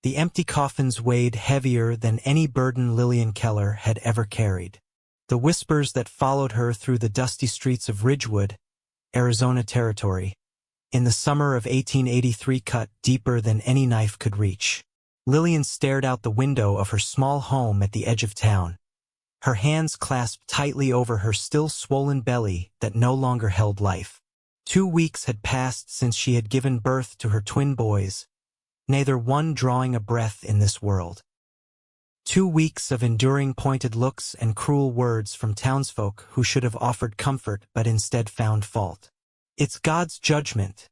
The empty coffins weighed heavier than any burden Lillian Keller had ever carried. The whispers that followed her through the dusty streets of Ridgewood, Arizona Territory, in the summer of 1883 cut deeper than any knife could reach. Lillian stared out the window of her small home at the edge of town, her hands clasped tightly over her still swollen belly that no longer held life. 2 weeks had passed since she had given birth to her twin boys, neither one drawing a breath in this world. 2 weeks of enduring pointed looks and cruel words from townsfolk who should have offered comfort but instead found fault. "It's God's judgment,"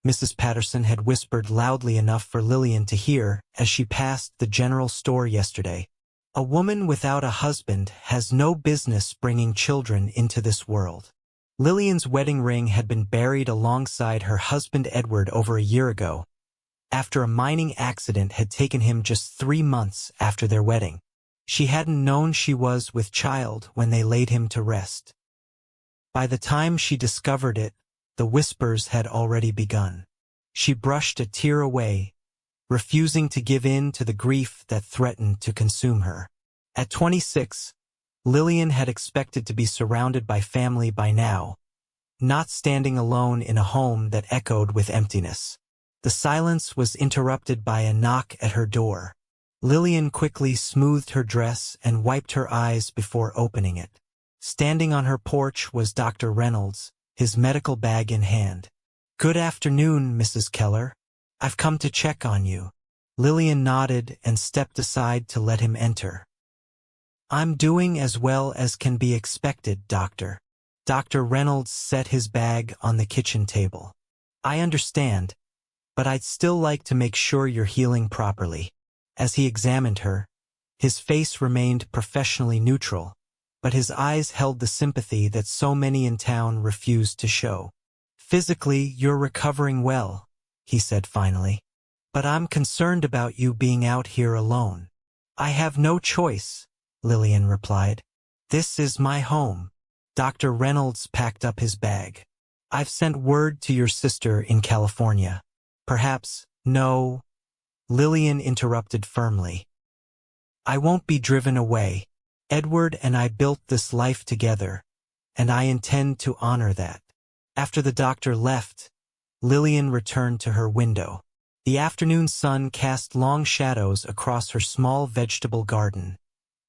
Mrs. Patterson had whispered loudly enough for Lillian to hear as she passed the general store yesterday. "A woman without a husband has no business bringing children into this world." Lillian's wedding ring had been buried alongside her husband Edward over a year ago, after a mining accident had taken him just 3 months after their wedding. She hadn't known she was with child when they laid him to rest. By the time she discovered it, the whispers had already begun. She brushed a tear away, refusing to give in to the grief that threatened to consume her. At 26, Lillian had expected to be surrounded by family by now, not standing alone in a home that echoed with emptiness. The silence was interrupted by a knock at her door. Lillian quickly smoothed her dress and wiped her eyes before opening it. Standing on her porch was Dr. Reynolds, his medical bag in hand. "Good afternoon, Mrs. Keller. I've come to check on you." Lillian nodded and stepped aside to let him enter. "I'm doing as well as can be expected, Doctor." Dr. Reynolds set his bag on the kitchen table. "I understand, but I'd still like to make sure you're healing properly." As he examined her, his face remained professionally neutral, but his eyes held the sympathy that so many in town refused to show. "Physically, you're recovering well," he said finally. "But I'm concerned about you being out here alone." "I have no choice," Lillian replied. "This is my home." Dr. Reynolds packed up his bag. "I've sent word to your sister in California." "Perhaps, no," Lillian interrupted firmly. "I won't be driven away. Edward and I built this life together, and I intend to honor that." After the doctor left, Lillian returned to her window. The afternoon sun cast long shadows across her small vegetable garden,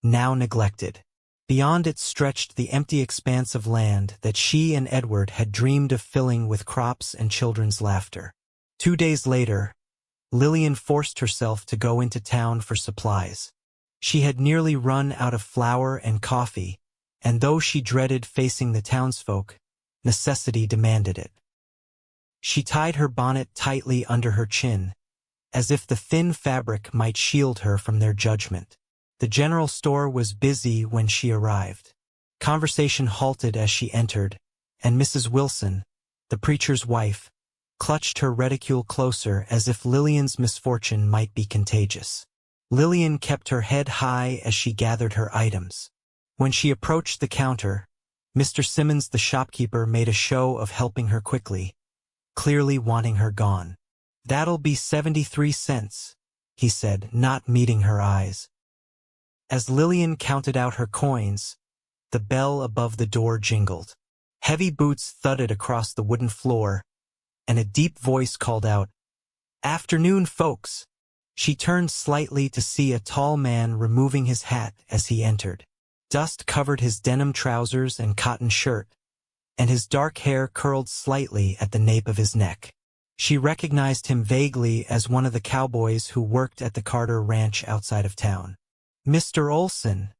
now neglected. Beyond it stretched the empty expanse of land that she and Edward had dreamed of filling with crops and children's laughter. 2 days later, Lillian forced herself to go into town for supplies. She had nearly run out of flour and coffee, and though she dreaded facing the townsfolk, necessity demanded it. She tied her bonnet tightly under her chin, as if the thin fabric might shield her from their judgment. The general store was busy when she arrived. Conversation halted as she entered, and Mrs. Wilson, the preacher's wife, clutched her reticule closer as if Lillian's misfortune might be contagious. Lillian kept her head high as she gathered her items. When she approached the counter, Mr. Simmons the shopkeeper made a show of helping her quickly, clearly wanting her gone. "That'll be 73 cents, he said, not meeting her eyes. As Lillian counted out her coins, the bell above the door jingled. Heavy boots thudded across the wooden floor, and a deep voice called out, "Afternoon, folks." She turned slightly to see a tall man removing his hat as he entered. Dust covered his denim trousers and cotton shirt, and his dark hair curled slightly at the nape of his neck. She recognized him vaguely as one of the cowboys who worked at the Carter Ranch outside of town. "Mr. Olsen,"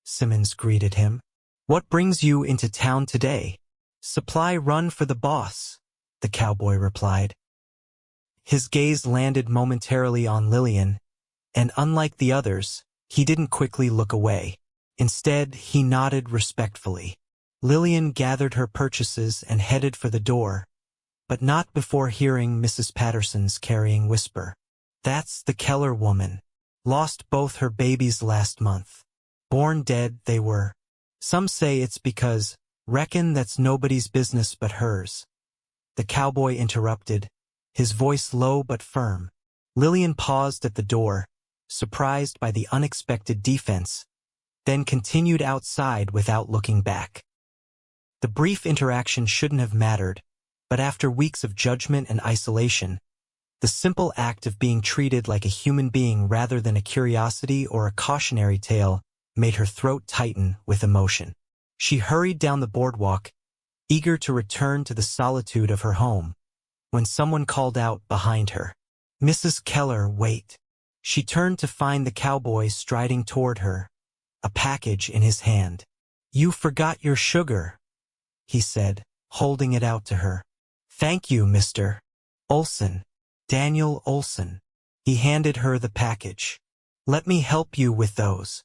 Simmons greeted him. "What brings you into town today?" "Supply run for the boss," the cowboy replied. His gaze landed momentarily on Lillian, and unlike the others, he didn't quickly look away. Instead, he nodded respectfully. Lillian gathered her purchases and headed for the door, but not before hearing Mrs. Patterson's carrying whisper. "That's the Keller woman. Lost both her babies last month. Born dead, they were. Some say it's because, reckon that's nobody's business but hers." The cowboy interrupted, his voice low but firm. Lillian paused at the door, surprised by the unexpected defense, then continued outside without looking back. The brief interaction shouldn't have mattered, but after weeks of judgment and isolation, the simple act of being treated like a human being rather than a curiosity or a cautionary tale made her throat tighten with emotion. She hurried down the boardwalk, eager to return to the solitude of her home, when someone called out behind her. "Mrs. Keller, wait." She turned to find the cowboy striding toward her, a package in his hand. "You forgot your sugar," he said, holding it out to her. "Thank you, Mr. Olsen. Daniel Olsen." He handed her the package. "Let me help you with those."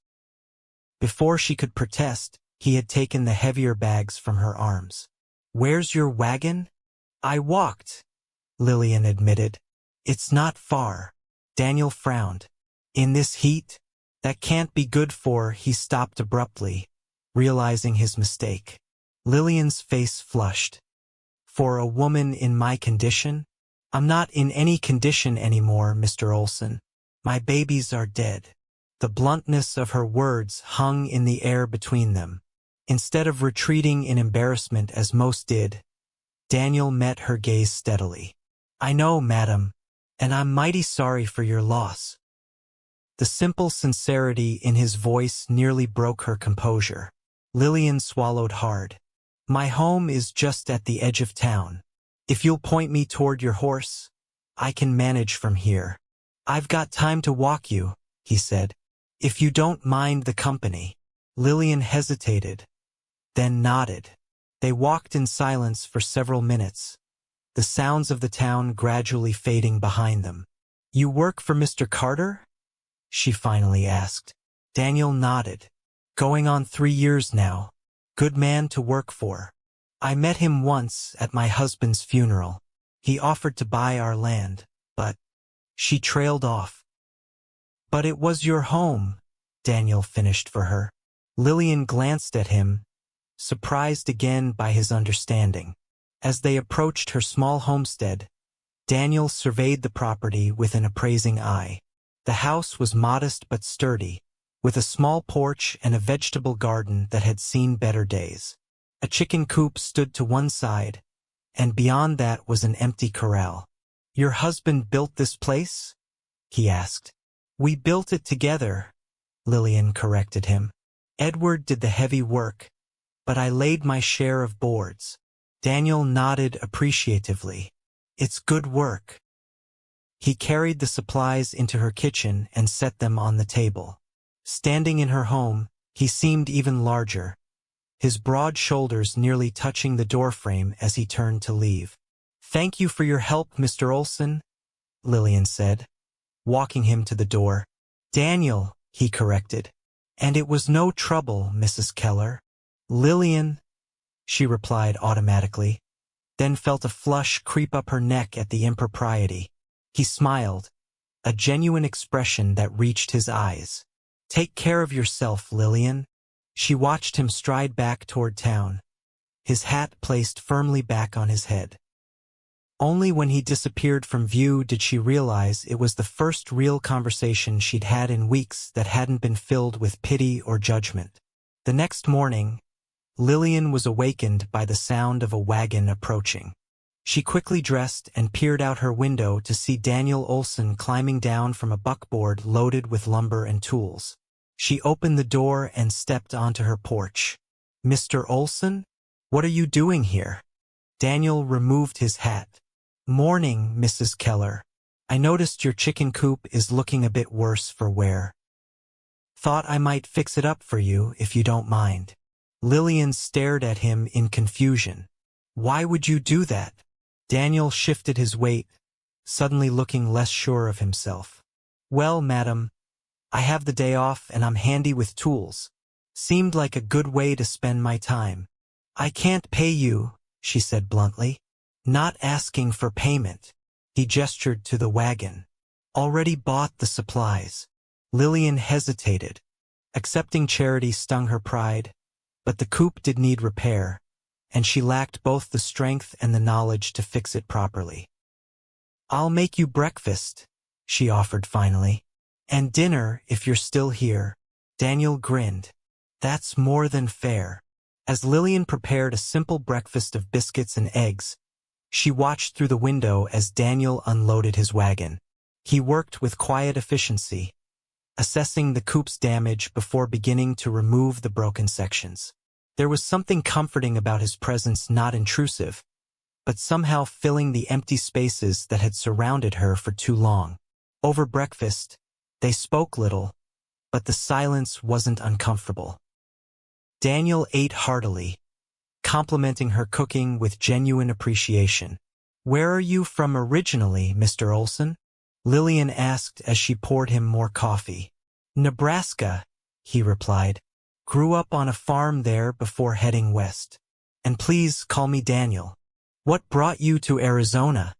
Before she could protest, he had taken the heavier bags from her arms. "Where's your wagon?" "I walked," Lillian admitted. "It's not far." Daniel frowned. "In this heat? That can't be good for—" He stopped abruptly, realizing his mistake. Lillian's face flushed. "For a woman in my condition? I'm not in any condition anymore, Mr. Olsen. My babies are dead." The bluntness of her words hung in the air between them. Instead of retreating in embarrassment as most did, Daniel met her gaze steadily. "I know, madam, and I'm mighty sorry for your loss." The simple sincerity in his voice nearly broke her composure. Lillian swallowed hard. "My home is just at the edge of town. If you'll point me toward your horse, I can manage from here." "I've got time to walk you," he said, "if you don't mind the company." Lillian hesitated, then nodded. They walked in silence for several minutes, the sounds of the town gradually fading behind them. "You work for Mr. Carter?" she finally asked. Daniel nodded. "Going on 3 years now. Good man to work for. I met him once at my husband's funeral. He offered to buy our land, but—" She trailed off. "But it was your home," Daniel finished for her. Lillian glanced at him, surprised again by his understanding. As they approached her small homestead, Daniel surveyed the property with an appraising eye. The house was modest but sturdy, with a small porch and a vegetable garden that had seen better days. A chicken coop stood to one side, and beyond that was an empty corral. "Your husband built this place?" he asked. "We built it together," Lillian corrected him. "Edward did the heavy work, but I laid my share of boards." Daniel nodded appreciatively. "It's good work." He carried the supplies into her kitchen and set them on the table. Standing in her home, he seemed even larger, his broad shoulders nearly touching the doorframe as he turned to leave. "Thank you for your help, Mr. Olsen," Lillian said, walking him to the door. "Daniel," he corrected. "And it was no trouble, Mrs. Keller." "Lillian," she replied automatically, then felt a flush creep up her neck at the impropriety. He smiled, a genuine expression that reached his eyes. "Take care of yourself, Lillian." She watched him stride back toward town, his hat placed firmly back on his head. Only when he disappeared from view did she realize it was the first real conversation she'd had in weeks that hadn't been filled with pity or judgment. The next morning, Lillian was awakened by the sound of a wagon approaching. She quickly dressed and peered out her window to see Daniel Olsen climbing down from a buckboard loaded with lumber and tools. She opened the door and stepped onto her porch. "Mr. Olsen? What are you doing here?" Daniel removed his hat. "Morning, Mrs. Keller. I noticed your chicken coop is looking a bit worse for wear. Thought I might fix it up for you if you don't mind." Lillian stared at him in confusion. "Why would you do that?" Daniel shifted his weight, suddenly looking less sure of himself. "Well, madam, I have the day off and I'm handy with tools. Seemed like a good way to spend my time." "I can't pay you," she said bluntly. "Not asking for payment." He gestured to the wagon. "Already bought the supplies." Lillian hesitated. Accepting charity stung her pride, but the coop did need repair, and she lacked both the strength and the knowledge to fix it properly. "I'll make you breakfast," she offered finally. And dinner, if you're still here. Daniel grinned. That's more than fair. As Lillian prepared a simple breakfast of biscuits and eggs, she watched through the window as Daniel unloaded his wagon. He worked with quiet efficiency, assessing the coupe's damage before beginning to remove the broken sections. There was something comforting about his presence, not intrusive, but somehow filling the empty spaces that had surrounded her for too long. Over breakfast, they spoke little, but the silence wasn't uncomfortable. Daniel ate heartily, complimenting her cooking with genuine appreciation. "Where are you from originally, Mr. Olsen?" Lillian asked as she poured him more coffee. "Nebraska," he replied. "Grew up on a farm there before heading west. And please call me Daniel." "What brought you to Arizona?"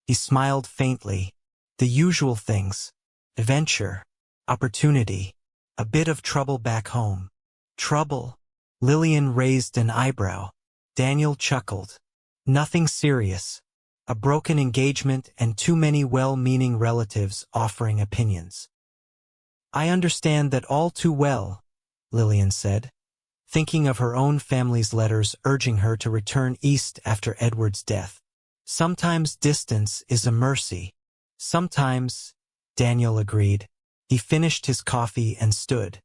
He smiled faintly. "The usual things. Adventure, opportunity, a bit of trouble back home." "Trouble?" Lillian raised an eyebrow. Daniel chuckled. "Nothing serious. A broken engagement and too many well-meaning relatives offering opinions." "I understand that all too well," Lillian said, thinking of her own family's letters urging her to return east after Edward's death. "Sometimes distance is a mercy." "Sometimes," Daniel agreed. He finished his coffee and stood.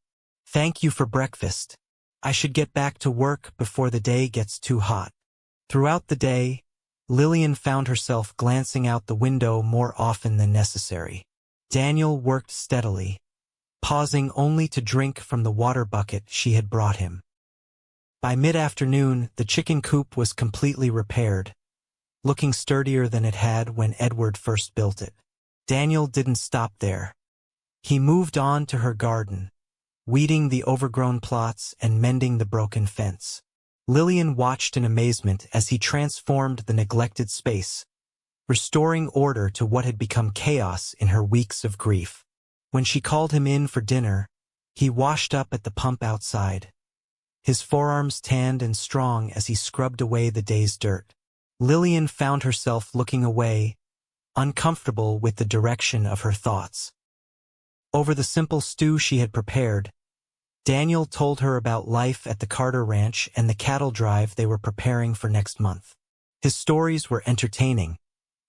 "Thank you for breakfast. I should get back to work before the day gets too hot." Throughout the day, Lillian found herself glancing out the window more often than necessary. Daniel worked steadily, pausing only to drink from the water bucket she had brought him. By mid-afternoon, the chicken coop was completely repaired, looking sturdier than it had when Edward first built it. Daniel didn't stop there. He moved on to her garden, weeding the overgrown plots and mending the broken fence. Lillian watched in amazement as he transformed the neglected space, restoring order to what had become chaos in her weeks of grief. When she called him in for dinner, he washed up at the pump outside, his forearms tanned and strong as he scrubbed away the day's dirt. Lillian found herself looking away, uncomfortable with the direction of her thoughts. Over the simple stew she had prepared, Daniel told her about life at the Carter Ranch and the cattle drive they were preparing for next month. His stories were entertaining,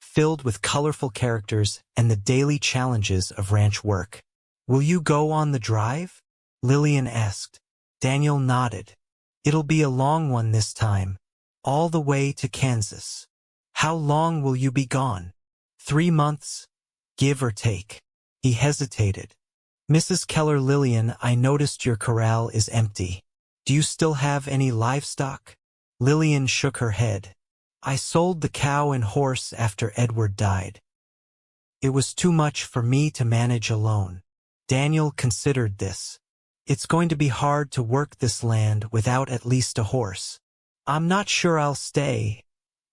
filled with colorful characters and the daily challenges of ranch work. "Will you go on the drive?" Lillian asked. Daniel nodded. "It'll be a long one this time, all the way to Kansas." "How long will you be gone?" 3 months, give or take." He hesitated. "Mrs. Keller, Lillian, I noticed your corral is empty. Do you still have any livestock?" Lillian shook her head. "I sold the cow and horse after Edward died. It was too much for me to manage alone." Daniel considered this. "It's going to be hard to work this land without at least a horse." "I'm not sure I'll stay,"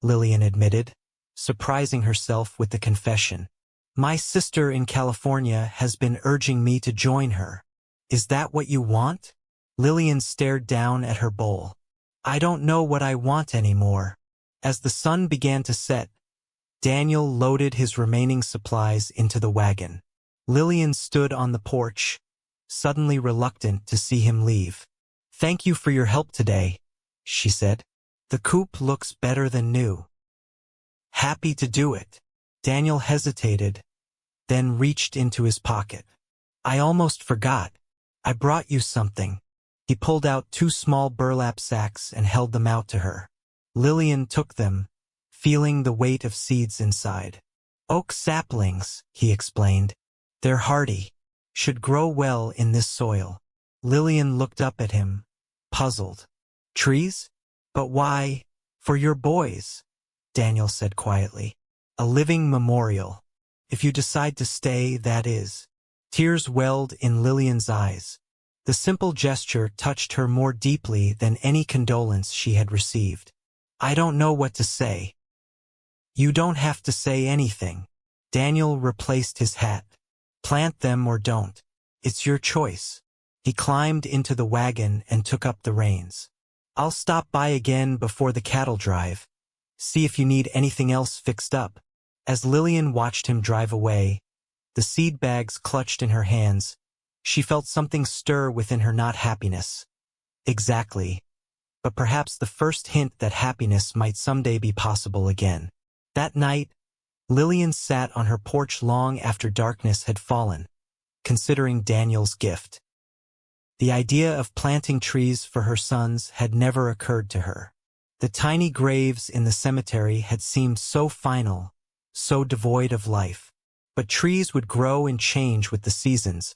Lillian admitted, surprising herself with the confession. "My sister in California has been urging me to join her." "Is that what you want?" Lillian stared down at her bowl. "I don't know what I want anymore." As the sun began to set, Daniel loaded his remaining supplies into the wagon. Lillian stood on the porch, suddenly reluctant to see him leave. "Thank you for your help today," she said. "The coop looks better than new." "Happy to do it." Daniel hesitated, then reached into his pocket. "I almost forgot. I brought you something." He pulled out 2 small burlap sacks and held them out to her. Lillian took them, feeling the weight of seeds inside. "Oak saplings," he explained. "They're hardy, should grow well in this soil." Lillian looked up at him, puzzled. "Trees? But why?" "For your boys," Daniel said quietly. "A living memorial. If you decide to stay, that is." Tears welled in Lillian's eyes. The simple gesture touched her more deeply than any condolence she had received. "I don't know what to say." "You don't have to say anything." Daniel replaced his hat. "Plant them or don't. It's your choice." He climbed into the wagon and took up the reins. "I'll stop by again before the cattle drive. See if you need anything else fixed up." As Lillian watched him drive away, the seed bags clutched in her hands, she felt something stir within her, not happiness. Exactly. But perhaps the first hint that happiness might someday be possible again. That night, Lillian sat on her porch long after darkness had fallen, considering Daniel's gift. The idea of planting trees for her sons had never occurred to her. The tiny graves in the cemetery had seemed so final, so devoid of life. But trees would grow and change with the seasons,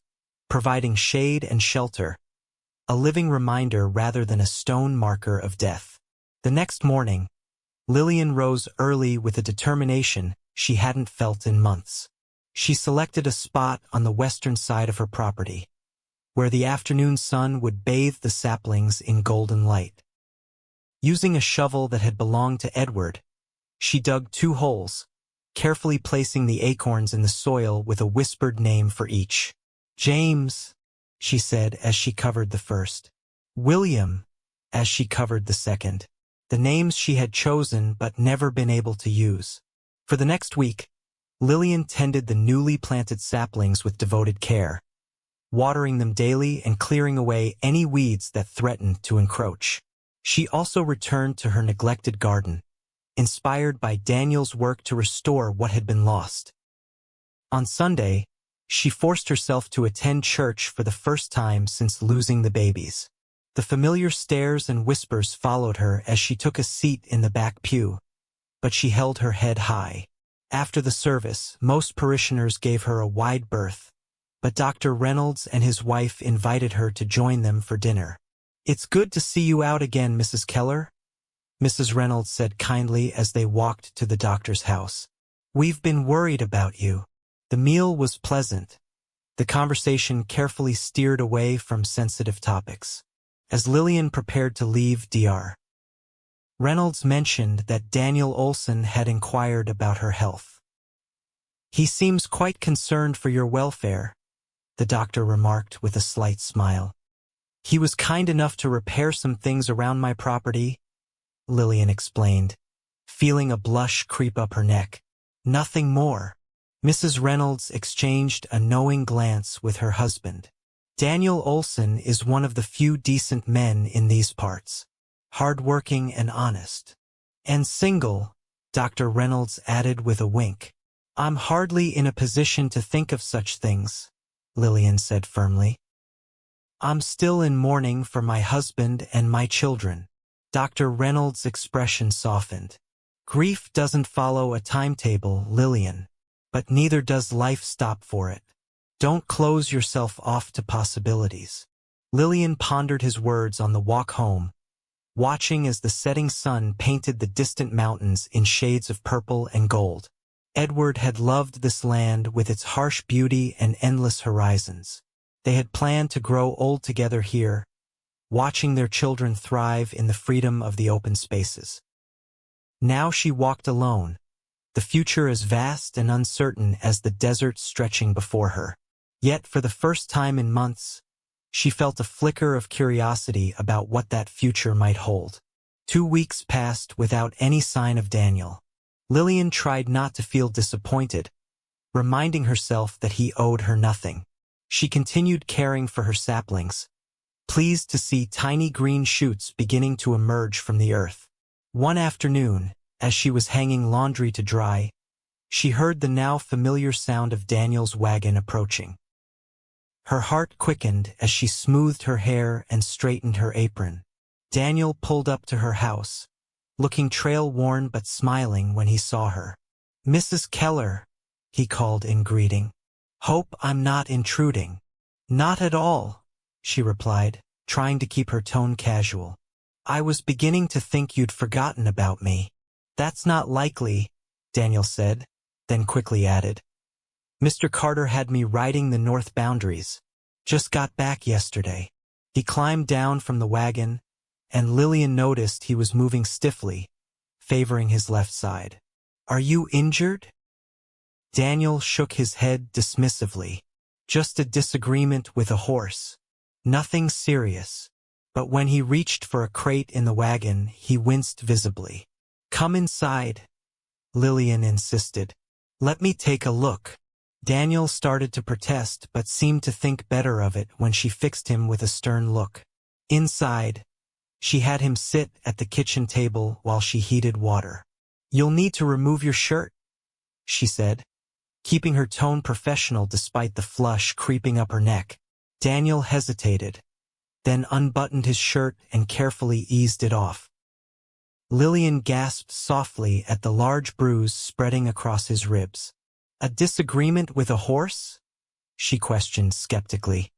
providing shade and shelter, a living reminder rather than a stone marker of death. The next morning, Lillian rose early with a determination she hadn't felt in months. She selected a spot on the western side of her property, where the afternoon sun would bathe the saplings in golden light. Using a shovel that had belonged to Edward, she dug 2 holes, carefully placing the acorns in the soil with a whispered name for each. James, she said as she covered the first. William, as she covered the second. The names she had chosen but never been able to use. For the next week, Lillian tended the newly planted saplings with devoted care, watering them daily and clearing away any weeds that threatened to encroach. She also returned to her neglected garden, inspired by Daniel's work to restore what had been lost. On Sunday, she forced herself to attend church for the first time since losing the babies. The familiar stares and whispers followed her as she took a seat in the back pew, but she held her head high. After the service, most parishioners gave her a wide berth, but Dr. Reynolds and his wife invited her to join them for dinner. "It's good to see you out again, Mrs. Keller," Mrs. Reynolds said kindly as they walked to the doctor's house. "We've been worried about you." The meal was pleasant, the conversation carefully steered away from sensitive topics. As Lillian prepared to leave Dr. Reynolds mentioned that Daniel Olsen had inquired about her health. "He seems quite concerned for your welfare," the doctor remarked with a slight smile. "He was kind enough to repair some things around my property," Lillian explained, feeling a blush creep up her neck. "Nothing more." Mrs. Reynolds exchanged a knowing glance with her husband. "Daniel Olsen is one of the few decent men in these parts. Hard-working and honest. And single," Dr. Reynolds added with a wink. "I'm hardly in a position to think of such things," Lillian said firmly. "I'm still in mourning for my husband and my children." Dr. Reynolds' expression softened. "Grief doesn't follow a timetable, Lillian. But neither does life stop for it. Don't close yourself off to possibilities." Lillian pondered his words on the walk home, watching as the setting sun painted the distant mountains in shades of purple and gold. Edward had loved this land with its harsh beauty and endless horizons. They had planned to grow old together here, watching their children thrive in the freedom of the open spaces. Now she walked alone, the future as vast and uncertain as the desert stretching before her. Yet for the first time in months, she felt a flicker of curiosity about what that future might hold. 2 weeks passed without any sign of Daniel. Lillian tried not to feel disappointed, reminding herself that he owed her nothing. She continued caring for her saplings, pleased to see tiny green shoots beginning to emerge from the earth. One afternoon, as she was hanging laundry to dry, she heard the now familiar sound of Daniel's wagon approaching. Her heart quickened as she smoothed her hair and straightened her apron. Daniel pulled up to her house, looking trail-worn but smiling when he saw her. "Mrs. Keller," he called in greeting. "Hope I'm not intruding." "Not at all," she replied, trying to keep her tone casual. "I was beginning to think you'd forgotten about me." "That's not likely," Daniel said, then quickly added, "Mr. Carter had me riding the north boundaries. Just got back yesterday." He climbed down from the wagon, and Lillian noticed he was moving stiffly, favoring his left side. "Are you injured?" Daniel shook his head dismissively. "Just a disagreement with a horse. Nothing serious." But when he reached for a crate in the wagon, he winced visibly. "Come inside," Lillian insisted. "Let me take a look." Daniel started to protest but seemed to think better of it when she fixed him with a stern look. Inside, she had him sit at the kitchen table while she heated water. "You'll need to remove your shirt," she said, keeping her tone professional despite the flush creeping up her neck. Daniel hesitated, then unbuttoned his shirt and carefully eased it off. Lillian gasped softly at the large bruise spreading across his ribs. "A disagreement with a horse?" she questioned skeptically.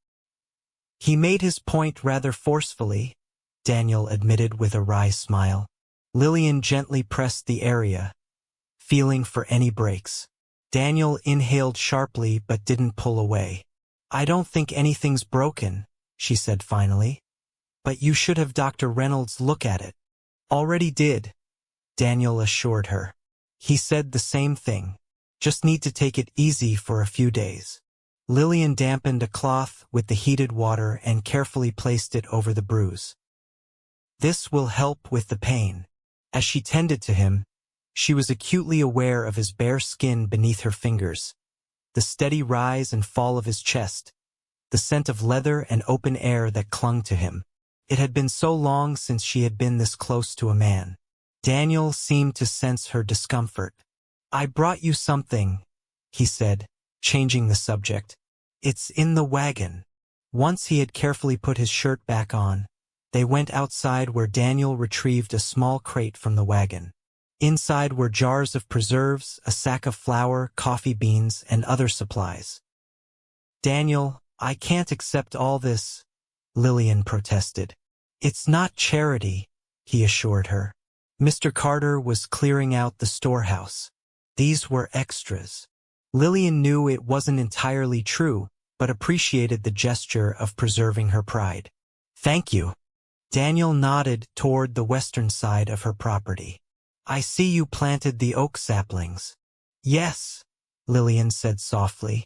"He made his point rather forcefully," Daniel admitted with a wry smile. Lillian gently pressed the area, feeling for any breaks. Daniel inhaled sharply but didn't pull away. "I don't think anything's broken," she said finally. "But you should have Dr. Reynolds look at it." "Already did," Daniel assured her. "He said the same thing. Just need to take it easy for a few days." Lillian dampened a cloth with the heated water and carefully placed it over the bruise. "This will help with the pain." As she tended to him, she was acutely aware of his bare skin beneath her fingers, the steady rise and fall of his chest, the scent of leather and open air that clung to him. It had been so long since she had been this close to a man. Daniel seemed to sense her discomfort. "I brought you something," he said, changing the subject. "It's in the wagon." Once he had carefully put his shirt back on, they went outside where Daniel retrieved a small crate from the wagon. Inside were jars of preserves, a sack of flour, coffee beans, and other supplies. "Daniel, I can't accept all this," Lillian protested. "It's not charity," he assured her. Mr. Carter was clearing out the storehouse. These were extras. Lillian knew it wasn't entirely true, but appreciated the gesture of preserving her pride. "Thank you." Daniel nodded toward the western side of her property. "I see you planted the oak saplings." "Yes," Lillian said softly.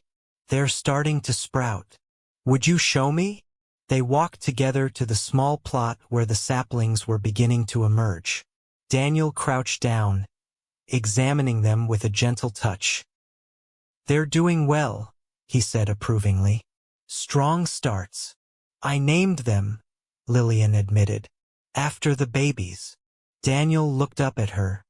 "They're starting to sprout. Would you show me?" They walked together to the small plot where the saplings were beginning to emerge. Daniel crouched down, examining them with a gentle touch. "They're doing well," he said approvingly. "Strong starts." "I named them," Lillian admitted, "after the babies." Daniel looked up at her,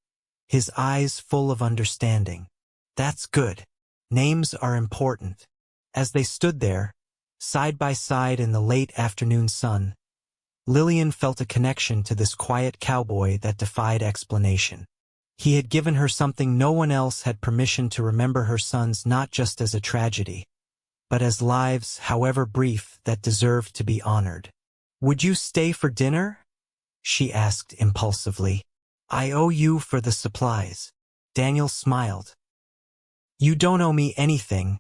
his eyes full of understanding. "That's good. Names are important." As they stood there, side by side in the late afternoon sun, Lillian felt a connection to this quiet cowboy that defied explanation. He had given her something no one else had permission to remember her sons not just as a tragedy, but as lives, however brief, that deserved to be honored. "Would you stay for dinner?" she asked impulsively. "I owe you for the supplies." Daniel smiled. "You don't owe me anything,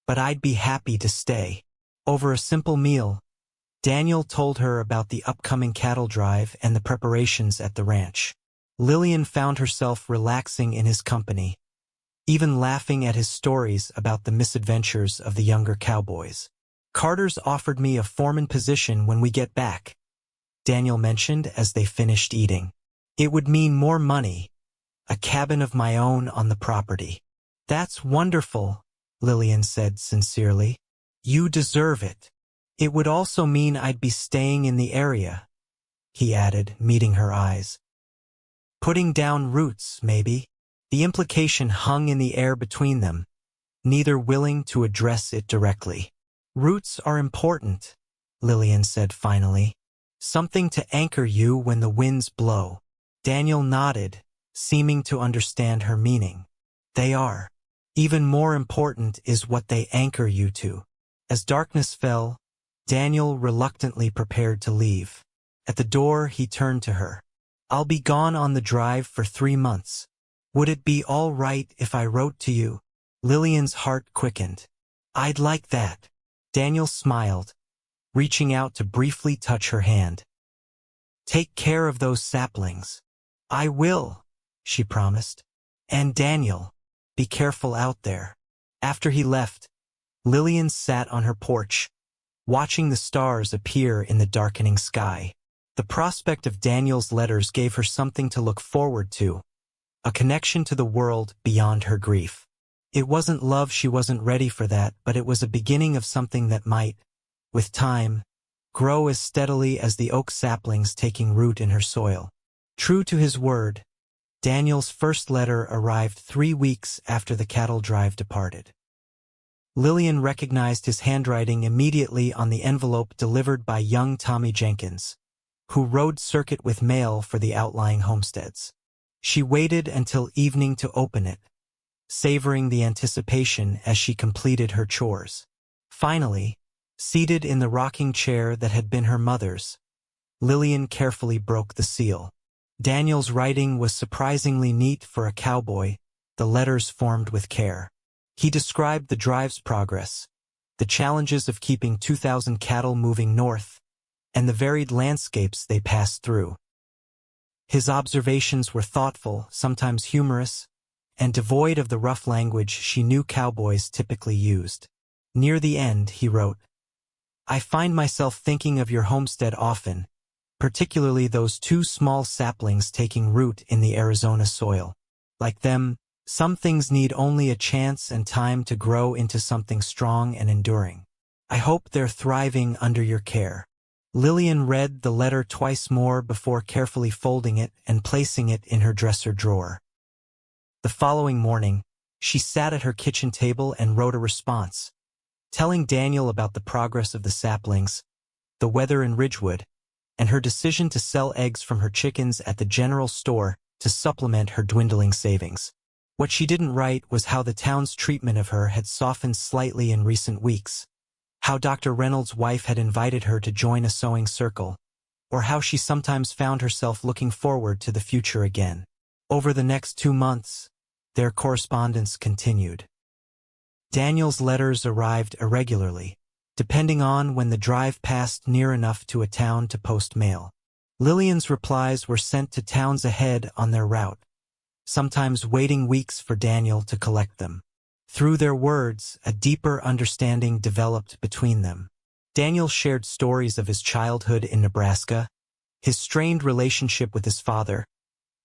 but I'd be happy to stay." Over a simple meal, Daniel told her about the upcoming cattle drive and the preparations at the ranch. Lillian found herself relaxing in his company, even laughing at his stories about the misadventures of the younger cowboys. "Carter's offered me a foreman position when we get back," Daniel mentioned as they finished eating. "It would mean more money, a cabin of my own on the property." "That's wonderful," Lillian said sincerely. "You deserve it." "It would also mean I'd be staying in the area," he added, meeting her eyes. "Putting down roots, maybe." The implication hung in the air between them, neither willing to address it directly. "Roots are important," Lillian said finally. "Something to anchor you when the winds blow." Daniel nodded, seeming to understand her meaning. "They are. Even more important is what they anchor you to." As darkness fell, Daniel reluctantly prepared to leave. At the door, he turned to her. "I'll be gone on the drive for 3 months. Would it be all right if I wrote to you?" Lillian's heart quickened. "I'd like that." Daniel smiled, reaching out to briefly touch her hand. "Take care of those saplings." "I will," she promised. "And Daniel, be careful out there." After he left, Lillian sat on her porch, watching the stars appear in the darkening sky. The prospect of Daniel's letters gave her something to look forward to, a connection to the world beyond her grief. It wasn't love, she wasn't ready for that, but it was a beginning of something that might, with time, grow as steadily as the oak saplings taking root in her soil. True to his word, Daniel's first letter arrived 3 weeks after the cattle drive departed. Lillian recognized his handwriting immediately on the envelope delivered by young Tommy Jenkins, who rode circuit with mail for the outlying homesteads. She waited until evening to open it, savoring the anticipation as she completed her chores. Finally, seated in the rocking chair that had been her mother's, Lillian carefully broke the seal. Daniel's writing was surprisingly neat for a cowboy, the letters formed with care. He described the drive's progress, the challenges of keeping 2,000 cattle moving north, and the varied landscapes they passed through. His observations were thoughtful, sometimes humorous, and devoid of the rough language she knew cowboys typically used. Near the end, he wrote, "I find myself thinking of your homestead often, particularly those 2 small saplings taking root in the Arizona soil. Like them, some things need only a chance and time to grow into something strong and enduring. I hope they're thriving under your care." Lillian read the letter twice more before carefully folding it and placing it in her dresser drawer. The following morning, she sat at her kitchen table and wrote a response, telling Daniel about the progress of the saplings, the weather in Ridgewood, and her decision to sell eggs from her chickens at the general store to supplement her dwindling savings. What she didn't write was how the town's treatment of her had softened slightly in recent weeks, how Dr. Reynolds' wife had invited her to join a sewing circle, or how she sometimes found herself looking forward to the future again. Over the next 2 months, their correspondence continued. Daniel's letters arrived irregularly, depending on when the drive passed near enough to a town to post mail. Lillian's replies were sent to towns ahead on their route, sometimes waiting weeks for Daniel to collect them. Through their words, a deeper understanding developed between them. Daniel shared stories of his childhood in Nebraska, his strained relationship with his father,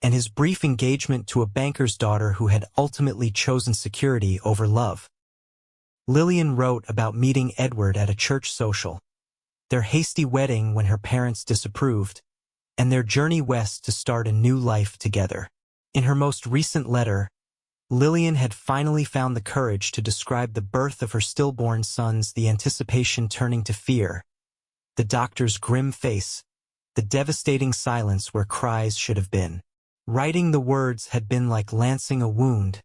and his brief engagement to a banker's daughter who had ultimately chosen security over love. Lillian wrote about meeting Edward at a church social, their hasty wedding when her parents disapproved, and their journey west to start a new life together. In her most recent letter, Lillian had finally found the courage to describe the birth of her stillborn sons, the anticipation turning to fear, the doctor's grim face, the devastating silence where cries should have been. Writing the words had been like lancing a wound,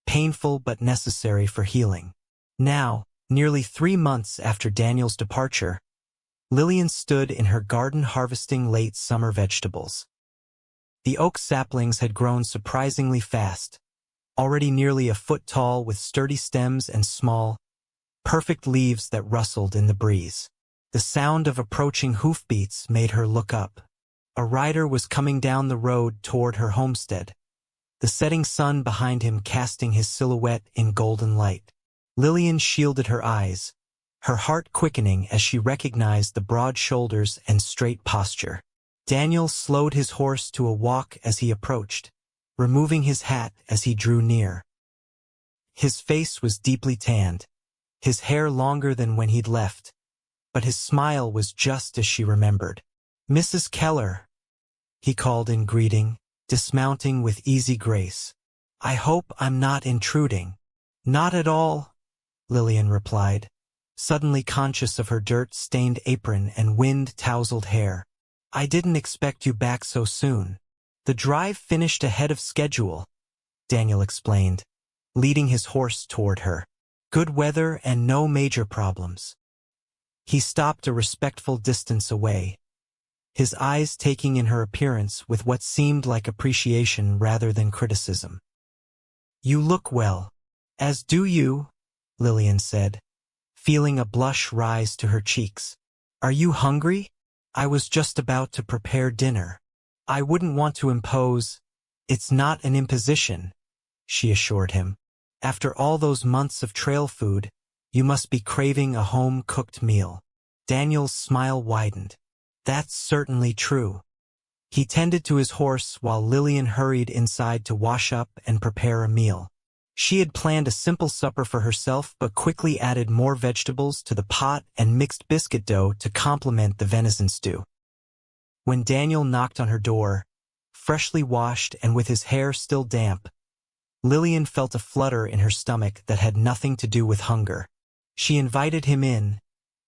painful but necessary for healing. Now, nearly 3 months after Daniel's departure, Lillian stood in her garden harvesting late summer vegetables. The oak saplings had grown surprisingly fast, already nearly a foot tall with sturdy stems and small, perfect leaves that rustled in the breeze. The sound of approaching hoofbeats made her look up. A rider was coming down the road toward her homestead, the setting sun behind him casting his silhouette in golden light. Lillian shielded her eyes, her heart quickening as she recognized the broad shoulders and straight posture. Daniel slowed his horse to a walk as he approached, removing his hat as he drew near. His face was deeply tanned, his hair longer than when he'd left, but his smile was just as she remembered. "Mrs. Keller," he called in greeting, dismounting with easy grace. "I hope I'm not intruding." "Not at all," Lillian replied, suddenly conscious of her dirt-stained apron and wind-tousled hair. "I didn't expect you back so soon." "The drive finished ahead of schedule," Daniel explained, leading his horse toward her. "Good weather and no major problems." He stopped a respectful distance away, his eyes taking in her appearance with what seemed like appreciation rather than criticism. "You look well." "As do you," Lillian said, feeling a blush rise to her cheeks. "Are you hungry? I was just about to prepare dinner." "I wouldn't want to impose." "It's not an imposition," she assured him. "After all those months of trail food, you must be craving a home-cooked meal." Daniel's smile widened. "That's certainly true." He tended to his horse while Lillian hurried inside to wash up and prepare a meal. She had planned a simple supper for herself but quickly added more vegetables to the pot and mixed biscuit dough to complement the venison stew. When Daniel knocked on her door, freshly washed and with his hair still damp, Lillian felt a flutter in her stomach that had nothing to do with hunger. She invited him in,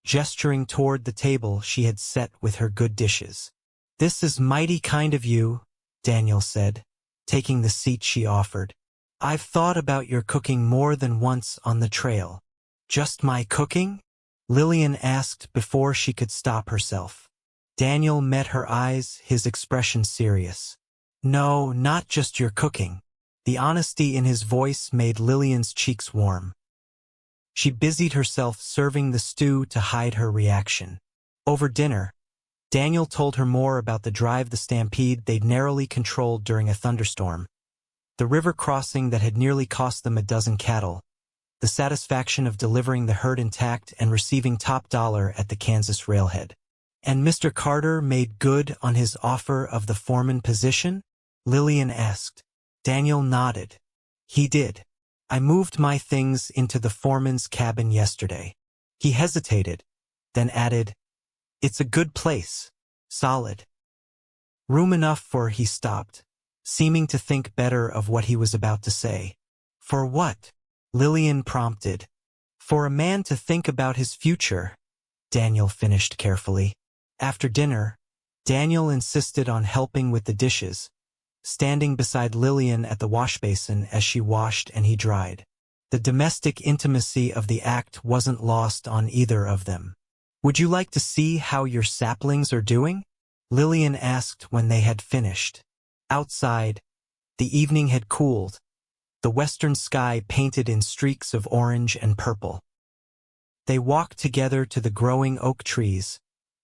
gesturing toward the table she had set with her good dishes. "This is mighty kind of you," Daniel said, taking the seat she offered. "I've thought about your cooking more than once on the trail." "Just my cooking?" Lillian asked before she could stop herself. Daniel met her eyes, his expression serious. "No, not just your cooking." The honesty in his voice made Lillian's cheeks warm. She busied herself serving the stew to hide her reaction. Over dinner, Daniel told her more about the drive, the stampede they'd narrowly controlled during a thunderstorm, the river crossing that had nearly cost them a dozen cattle, the satisfaction of delivering the herd intact and receiving top dollar at the Kansas railhead. "And Mr. Carter made good on his offer of the foreman position?" Lillian asked. Daniel nodded. "He did. I moved my things into the foreman's cabin yesterday." He hesitated, then added, "It's a good place. Solid. Room enough for—" He stopped, seeming to think better of what he was about to say. "For what?" Lillian prompted. "For a man to think about his future," Daniel finished carefully. After dinner, Daniel insisted on helping with the dishes, standing beside Lillian at the washbasin as she washed and he dried. The domestic intimacy of the act wasn't lost on either of them. "Would you like to see how your saplings are doing?" Lillian asked when they had finished. Outside, the evening had cooled, the western sky painted in streaks of orange and purple. They walked together to the growing oak trees,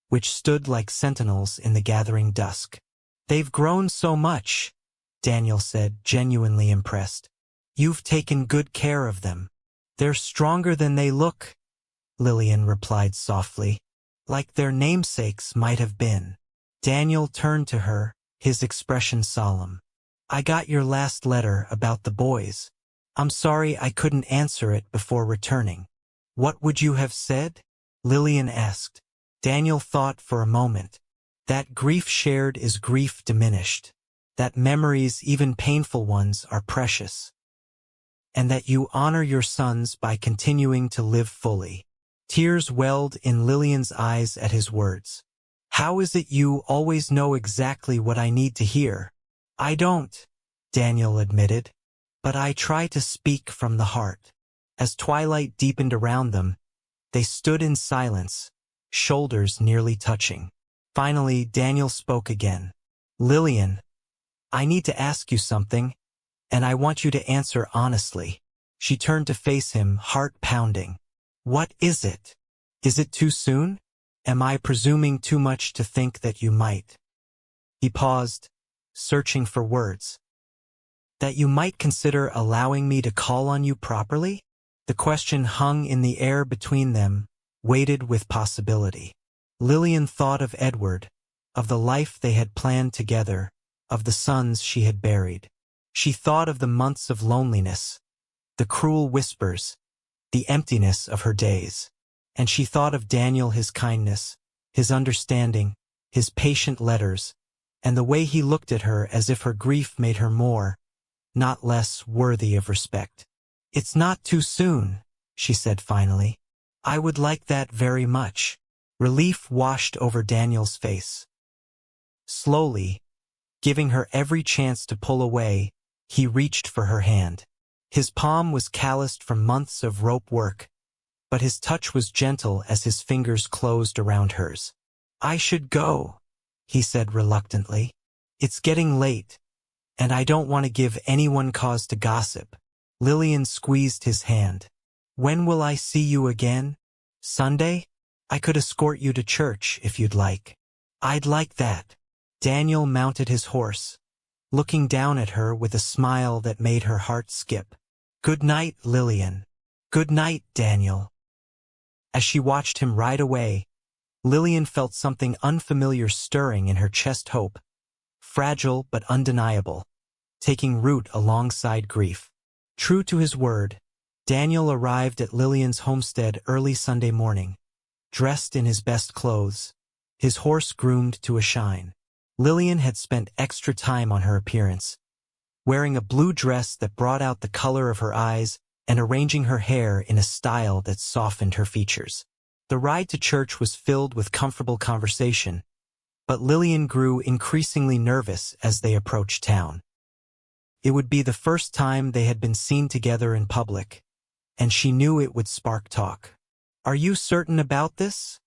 which stood like sentinels in the gathering dusk. "They've grown so much," Daniel said, genuinely impressed. "You've taken good care of them." "They're stronger than they look," Lillian replied softly, "like their namesakes might have been." Daniel turned to her, his expression solemn. "I got your last letter about the boys. I'm sorry I couldn't answer it before returning." "What would you have said?" Lillian asked. Daniel thought for a moment. "That grief shared is grief diminished. That memories, even painful ones, are precious. And that you honor your sons by continuing to live fully." Tears welled in Lillian's eyes at his words. "How is it you always know exactly what I need to hear?" "I don't," Daniel admitted, "but I try to speak from the heart." As twilight deepened around them, they stood in silence, shoulders nearly touching. Finally, Daniel spoke again. "Lillian, I need to ask you something, and I want you to answer honestly." She turned to face him, heart pounding. "What is it? Is it too soon? Am I presuming too much to think that you might?" He paused, searching for words. "That you might consider allowing me to call on you properly?" The question hung in the air between them, weighted with possibility. Lillian thought of Edward, of the life they had planned together, of the sons she had buried. She thought of the months of loneliness, the cruel whispers, the emptiness of her days. And she thought of Daniel, his kindness, his understanding, his patient letters, and the way he looked at her as if her grief made her more, not less, worthy of respect. "It's not too soon," she said finally. "I would like that very much." Relief washed over Daniel's face. Slowly, giving her every chance to pull away, he reached for her hand. His palm was calloused from months of rope work, but his touch was gentle as his fingers closed around hers. "I should go," he said reluctantly. "It's getting late, and I don't want to give anyone cause to gossip." Lillian squeezed his hand. "When will I see you again? Sunday? I could escort you to church if you'd like." "I'd like that." Daniel mounted his horse, looking down at her with a smile that made her heart skip. "Good night, Lillian." "Good night, Daniel." As she watched him ride away, Lillian felt something unfamiliar stirring in her chest, hope, fragile but undeniable, taking root alongside grief. True to his word, Daniel arrived at Lillian's homestead early Sunday morning, dressed in his best clothes, his horse groomed to a shine. Lillian had spent extra time on her appearance, wearing a blue dress that brought out the color of her eyes and arranging her hair in a style that softened her features. The ride to church was filled with comfortable conversation, but Lillian grew increasingly nervous as they approached town. It would be the first time they had been seen together in public, and she knew it would spark talk. "Are you certain about this?"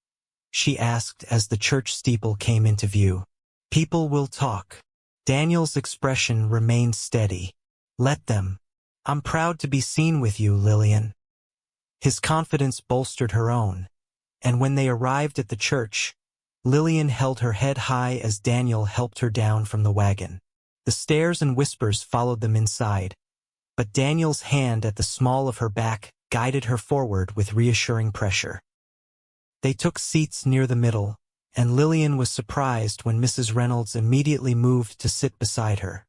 she asked as the church steeple came into view. "People will talk." Daniel's expression remained steady. "Let them. I'm proud to be seen with you, Lillian." His confidence bolstered her own, and when they arrived at the church, Lillian held her head high as Daniel helped her down from the wagon. The stares and whispers followed them inside, but Daniel's hand at the small of her back guided her forward with reassuring pressure. They took seats near the middle, and Lillian was surprised when Mrs. Reynolds immediately moved to sit beside her,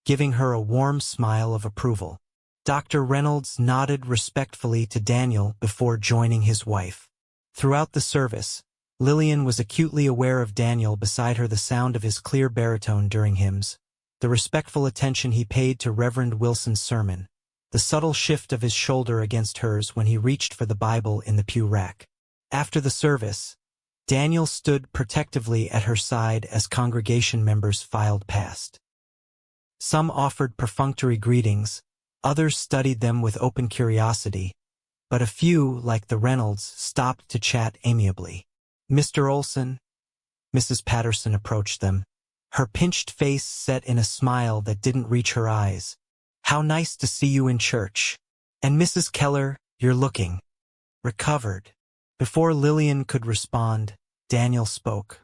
giving her a warm smile of approval. Dr. Reynolds nodded respectfully to Daniel before joining his wife. Throughout the service, Lillian was acutely aware of Daniel beside her, the sound of his clear baritone during hymns, the respectful attention he paid to Reverend Wilson's sermon, the subtle shift of his shoulder against hers when he reached for the Bible in the pew rack. After the service, Daniel stood protectively at her side as congregation members filed past. Some offered perfunctory greetings, others studied them with open curiosity, but a few, like the Reynolds, stopped to chat amiably. "Mr. Olsen?" Mrs. Patterson approached them, her pinched face set in a smile that didn't reach her eyes. "How nice to see you in church. And Mrs. Keller, you're looking recovered." Before Lillian could respond, Daniel spoke.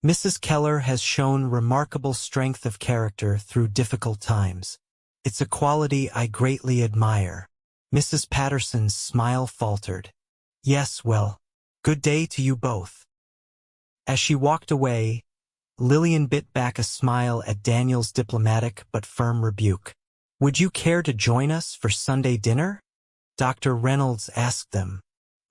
"Mrs. Keller has shown remarkable strength of character through difficult times. It's a quality I greatly admire." Mrs. Patterson's smile faltered. "Yes, well, good day to you both." As she walked away, Lillian bit back a smile at Daniel's diplomatic but firm rebuke. "Would you care to join us for Sunday dinner?" Dr. Reynolds asked them.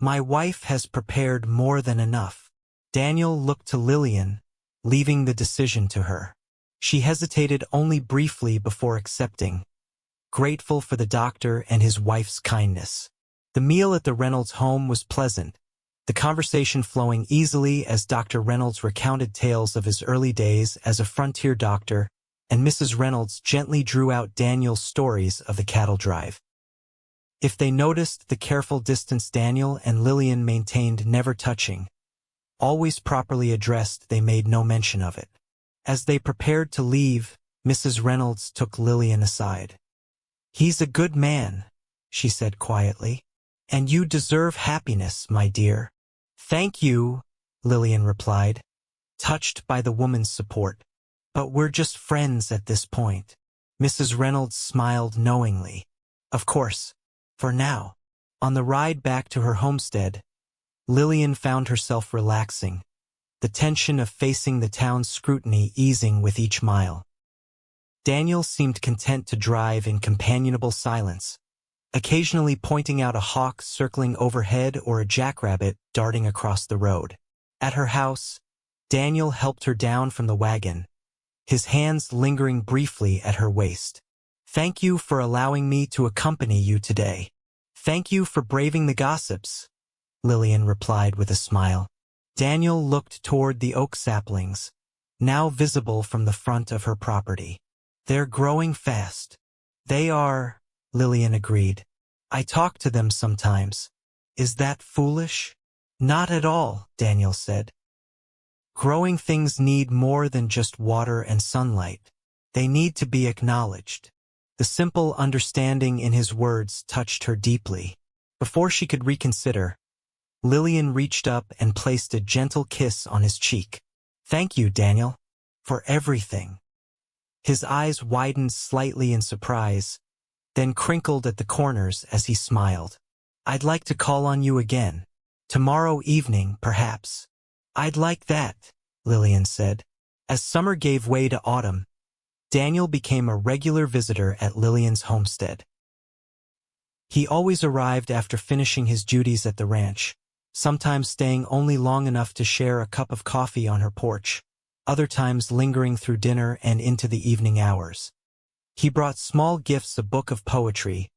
"My wife has prepared more than enough." Daniel looked to Lillian, leaving the decision to her. She hesitated only briefly before accepting, grateful for the doctor and his wife's kindness. The meal at the Reynolds home was pleasant, the conversation flowing easily as Dr. Reynolds recounted tales of his early days as a frontier doctor, and Mrs. Reynolds gently drew out Daniel's stories of the cattle drive. If they noticed the careful distance Daniel and Lillian maintained, never touching, always properly addressed, they made no mention of it. As they prepared to leave, Mrs. Reynolds took Lillian aside. "He's a good man," she said quietly, "and you deserve happiness, my dear." "Thank you," Lillian replied, touched by the woman's support. "But we're just friends at this point." Mrs. Reynolds smiled knowingly. "Of course, for now." On the ride back to her homestead, Lillian found herself relaxing, the tension of facing the town's scrutiny easing with each mile. Daniel seemed content to drive in companionable silence, occasionally pointing out a hawk circling overhead or a jackrabbit darting across the road. At her house, Daniel helped her down from the wagon, his hands lingering briefly at her waist. "Thank you for allowing me to accompany you today." "Thank you for braving the gossips," Lillian replied with a smile. Daniel looked toward the oak saplings, now visible from the front of her property. "They're growing fast." "They are," Lillian agreed. "I talk to them sometimes." "Is that foolish?" "Not at all," Daniel said. "Growing things need more than just water and sunlight. They need to be acknowledged." The simple understanding in his words touched her deeply. Before she could reconsider, Lillian reached up and placed a gentle kiss on his cheek. "Thank you, Daniel, for everything." His eyes widened slightly in surprise, then crinkled at the corners as he smiled. "I'd like to call on you again. Tomorrow evening, perhaps." "I'd like that," Lillian said. As summer gave way to autumn, Daniel became a regular visitor at Lillian's homestead. He always arrived after finishing his duties at the ranch, sometimes staying only long enough to share a cup of coffee on her porch, other times lingering through dinner and into the evening hours. He brought small gifts, a book of poetry,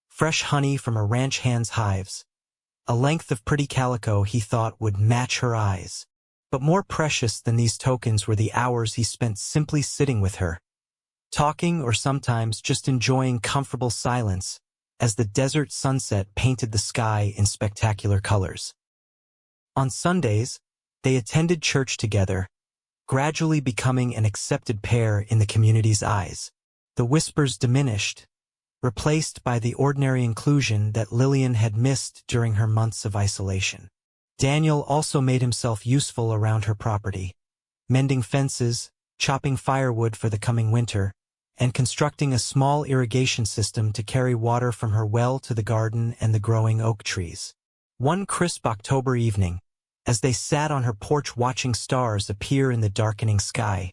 fresh honey from a ranch hand's hives, a length of pretty calico he thought would match her eyes. But more precious than these tokens were the hours he spent simply sitting with her, talking or sometimes just enjoying comfortable silence as the desert sunset painted the sky in spectacular colors. On Sundays, they attended church together, gradually becoming an accepted pair in the community's eyes. The whispers diminished, replaced by the ordinary inclusion that Lillian had missed during her months of isolation. Daniel also made himself useful around her property, mending fences, chopping firewood for the coming winter, and constructing a small irrigation system to carry water from her well to the garden and the growing oak trees. One crisp October evening, as they sat on her porch watching stars appear in the darkening sky,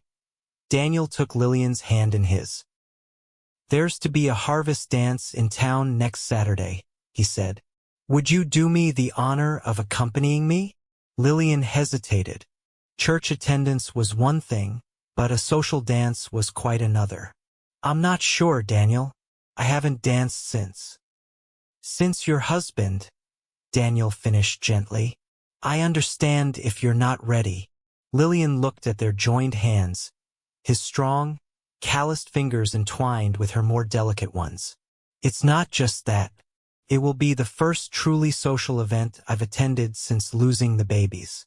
Daniel took Lillian's hand in his. "There's to be a harvest dance in town next Saturday," he said. "Would you do me the honor of accompanying me?" Lillian hesitated. Church attendance was one thing, but a social dance was quite another. "I'm not sure, Daniel. I haven't danced since." "Since your husband," Daniel finished gently. "I understand if you're not ready." Lillian looked at their joined hands, his strong, calloused fingers entwined with her more delicate ones. "It's not just that. It will be the first truly social event I've attended since losing the babies.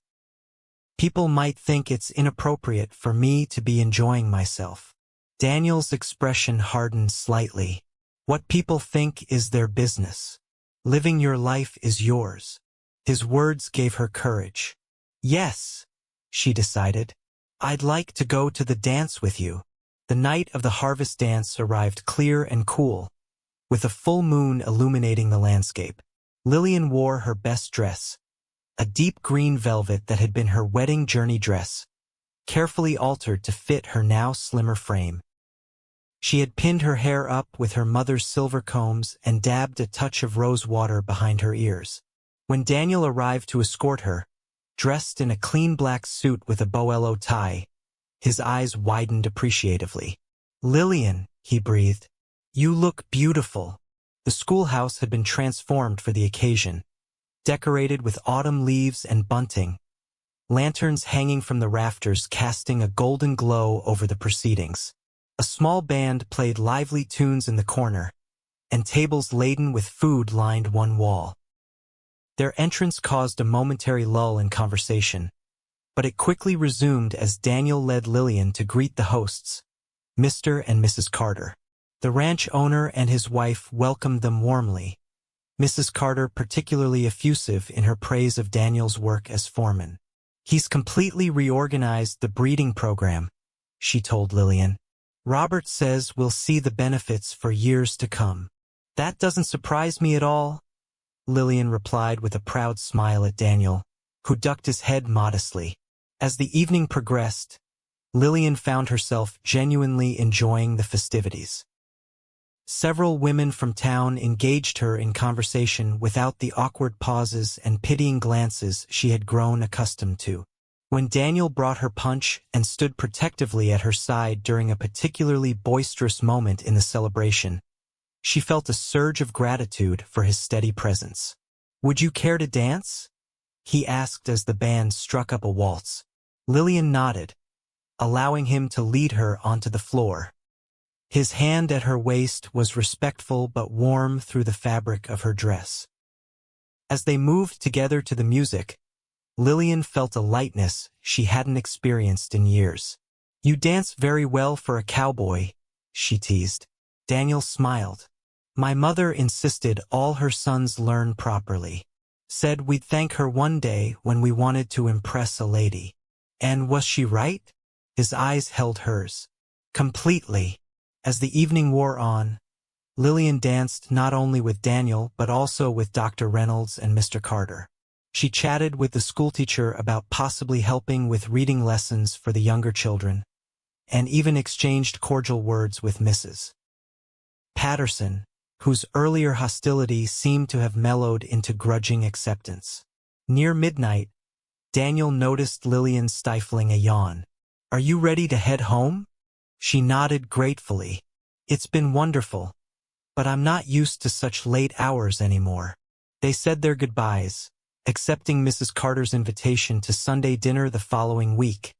People might think it's inappropriate for me to be enjoying myself." Daniel's expression hardened slightly. "What people think is their business. Living your life is yours." His words gave her courage. "Yes," she decided. "I'd like to go to the dance with you." The night of the harvest dance arrived clear and cool, with a full moon illuminating the landscape. Lillian wore her best dress, a deep green velvet that had been her wedding journey dress, carefully altered to fit her now slimmer frame. She had pinned her hair up with her mother's silver combs and dabbed a touch of rose water behind her ears. When Daniel arrived to escort her, dressed in a clean black suit with a boello tie, his eyes widened appreciatively. "Lillian," he breathed, "you look beautiful." The schoolhouse had been transformed for the occasion, decorated with autumn leaves and bunting, lanterns hanging from the rafters casting a golden glow over the proceedings. A small band played lively tunes in the corner, and tables laden with food lined one wall. Their entrance caused a momentary lull in conversation, but it quickly resumed as Daniel led Lillian to greet the hosts, Mr. and Mrs. Carter. The ranch owner and his wife welcomed them warmly, Mrs. Carter particularly effusive in her praise of Daniel's work as foreman. "He's completely reorganized the breeding program," she told Lillian. "Robert says we'll see the benefits for years to come." "That doesn't surprise me at all," Lillian replied with a proud smile at Daniel, who ducked his head modestly. As the evening progressed, Lillian found herself genuinely enjoying the festivities. Several women from town engaged her in conversation without the awkward pauses and pitying glances she had grown accustomed to. When Daniel brought her punch and stood protectively at her side during a particularly boisterous moment in the celebration, she felt a surge of gratitude for his steady presence. "Would you care to dance?" he asked as the band struck up a waltz. Lillian nodded, allowing him to lead her onto the floor. His hand at her waist was respectful but warm through the fabric of her dress. As they moved together to the music, Lillian felt a lightness she hadn't experienced in years. "You dance very well for a cowboy," she teased. Daniel smiled. "My mother insisted all her sons learn properly. Said we'd thank her one day when we wanted to impress a lady." "And was she right?" His eyes held hers. "Completely." As the evening wore on, Lillian danced not only with Daniel but also with Dr. Reynolds and Mr. Carter. She chatted with the schoolteacher about possibly helping with reading lessons for the younger children, and even exchanged cordial words with Mrs. Patterson, whose earlier hostility seemed to have mellowed into grudging acceptance. Near midnight, Daniel noticed Lillian stifling a yawn. "Are you ready to head home?" She nodded gratefully. "It's been wonderful, but I'm not used to such late hours anymore." They said their goodbyes, accepting Mrs. Carter's invitation to Sunday dinner the following week,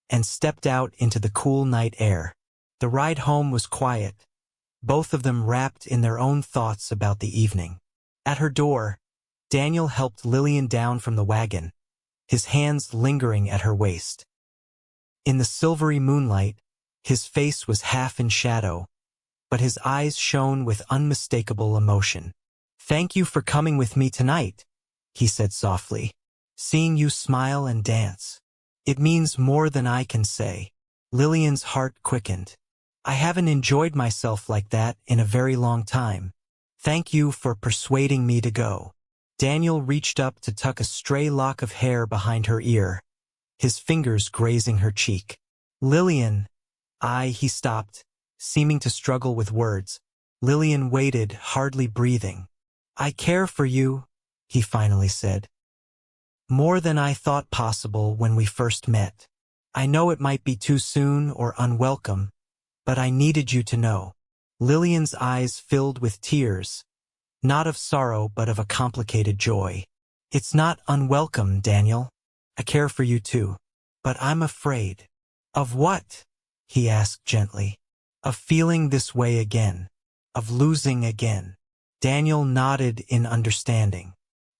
and stepped out into the cool night air. The ride home was quiet, both of them wrapped in their own thoughts about the evening. At her door, Daniel helped Lillian down from the wagon, his hands lingering at her waist. In the silvery moonlight, his face was half in shadow, but his eyes shone with unmistakable emotion. "Thank you for coming with me tonight," he said softly. "Seeing you smile and dance. It means more than I can say." Lillian's heart quickened. "I haven't enjoyed myself like that in a very long time. Thank you for persuading me to go." Daniel reached up to tuck a stray lock of hair behind her ear, his fingers grazing her cheek. "Lillian, he stopped, seeming to struggle with words. Lillian waited, hardly breathing. "I care for you," he finally said. "More than I thought possible when we first met. I know it might be too soon or unwelcome, but I needed you to know." Lillian's eyes filled with tears, not of sorrow but of a complicated joy. "It's not unwelcome, Daniel. I care for you too. But I'm afraid." "Of what?" he asked gently. "Of feeling this way again. Of losing again." Daniel nodded in understanding.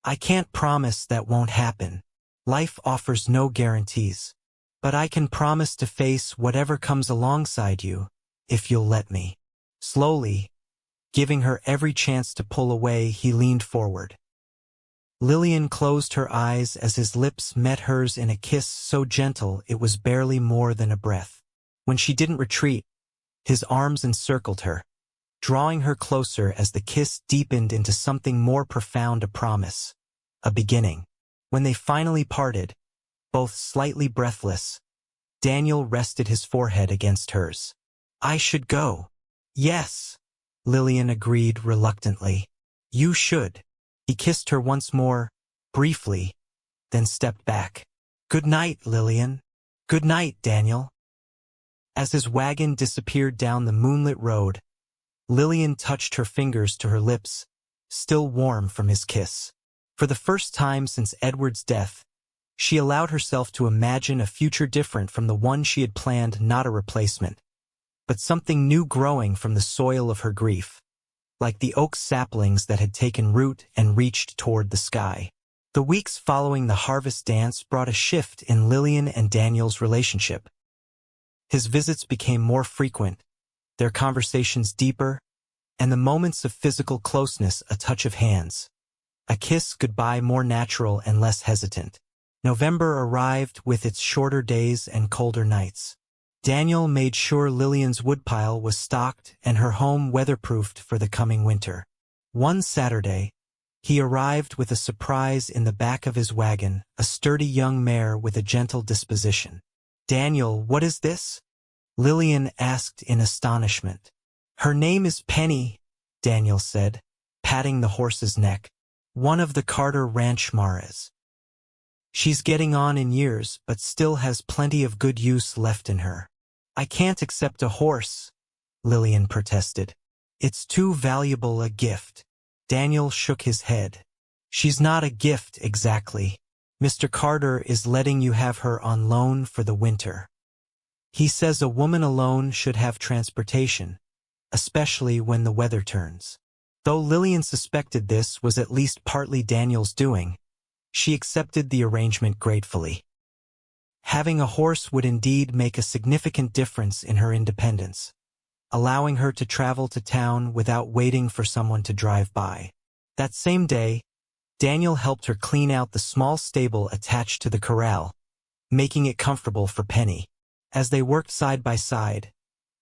"I can't promise that won't happen. Life offers no guarantees. But I can promise to face whatever comes alongside you, if you'll let me." Slowly, giving her every chance to pull away, he leaned forward. Lillian closed her eyes as his lips met hers in a kiss so gentle it was barely more than a breath. When she didn't retreat, his arms encircled her, drawing her closer as the kiss deepened into something more profound, a promise, a beginning. When they finally parted, both slightly breathless, Daniel rested his forehead against hers. "I should go." "Yes," Lillian agreed reluctantly. "You should." He kissed her once more, briefly, then stepped back. "Good night, Lillian." "Good night, Daniel." As his wagon disappeared down the moonlit road, Lillian touched her fingers to her lips, still warm from his kiss. For the first time since Edward's death, she allowed herself to imagine a future different from the one she had planned, not a replacement, but something new growing from the soil of her grief, like the oak saplings that had taken root and reached toward the sky. The weeks following the harvest dance brought a shift in Lillian and Daniel's relationship. His visits became more frequent, their conversations deeper, and the moments of physical closeness a touch of hands, a kiss goodbye more natural and less hesitant. November arrived with its shorter days and colder nights. Daniel made sure Lillian's woodpile was stocked and her home weatherproofed for the coming winter. One Saturday, he arrived with a surprise in the back of his wagon, a sturdy young mare with a gentle disposition. "Daniel, what is this?" Lillian asked in astonishment. "Her name is Penny," Daniel said, patting the horse's neck. "One of the Carter Ranch mares. She's getting on in years, but still has plenty of good use left in her." "I can't accept a horse," Lillian protested. "It's too valuable a gift." Daniel shook his head. "She's not a gift exactly. Mr. Carter is letting you have her on loan for the winter. He says a woman alone should have transportation, especially when the weather turns." Though Lillian suspected this was at least partly Daniel's doing, she accepted the arrangement gratefully. Having a horse would indeed make a significant difference in her independence, allowing her to travel to town without waiting for someone to drive by. That same day, Daniel helped her clean out the small stable attached to the corral, making it comfortable for Penny. As they worked side by side,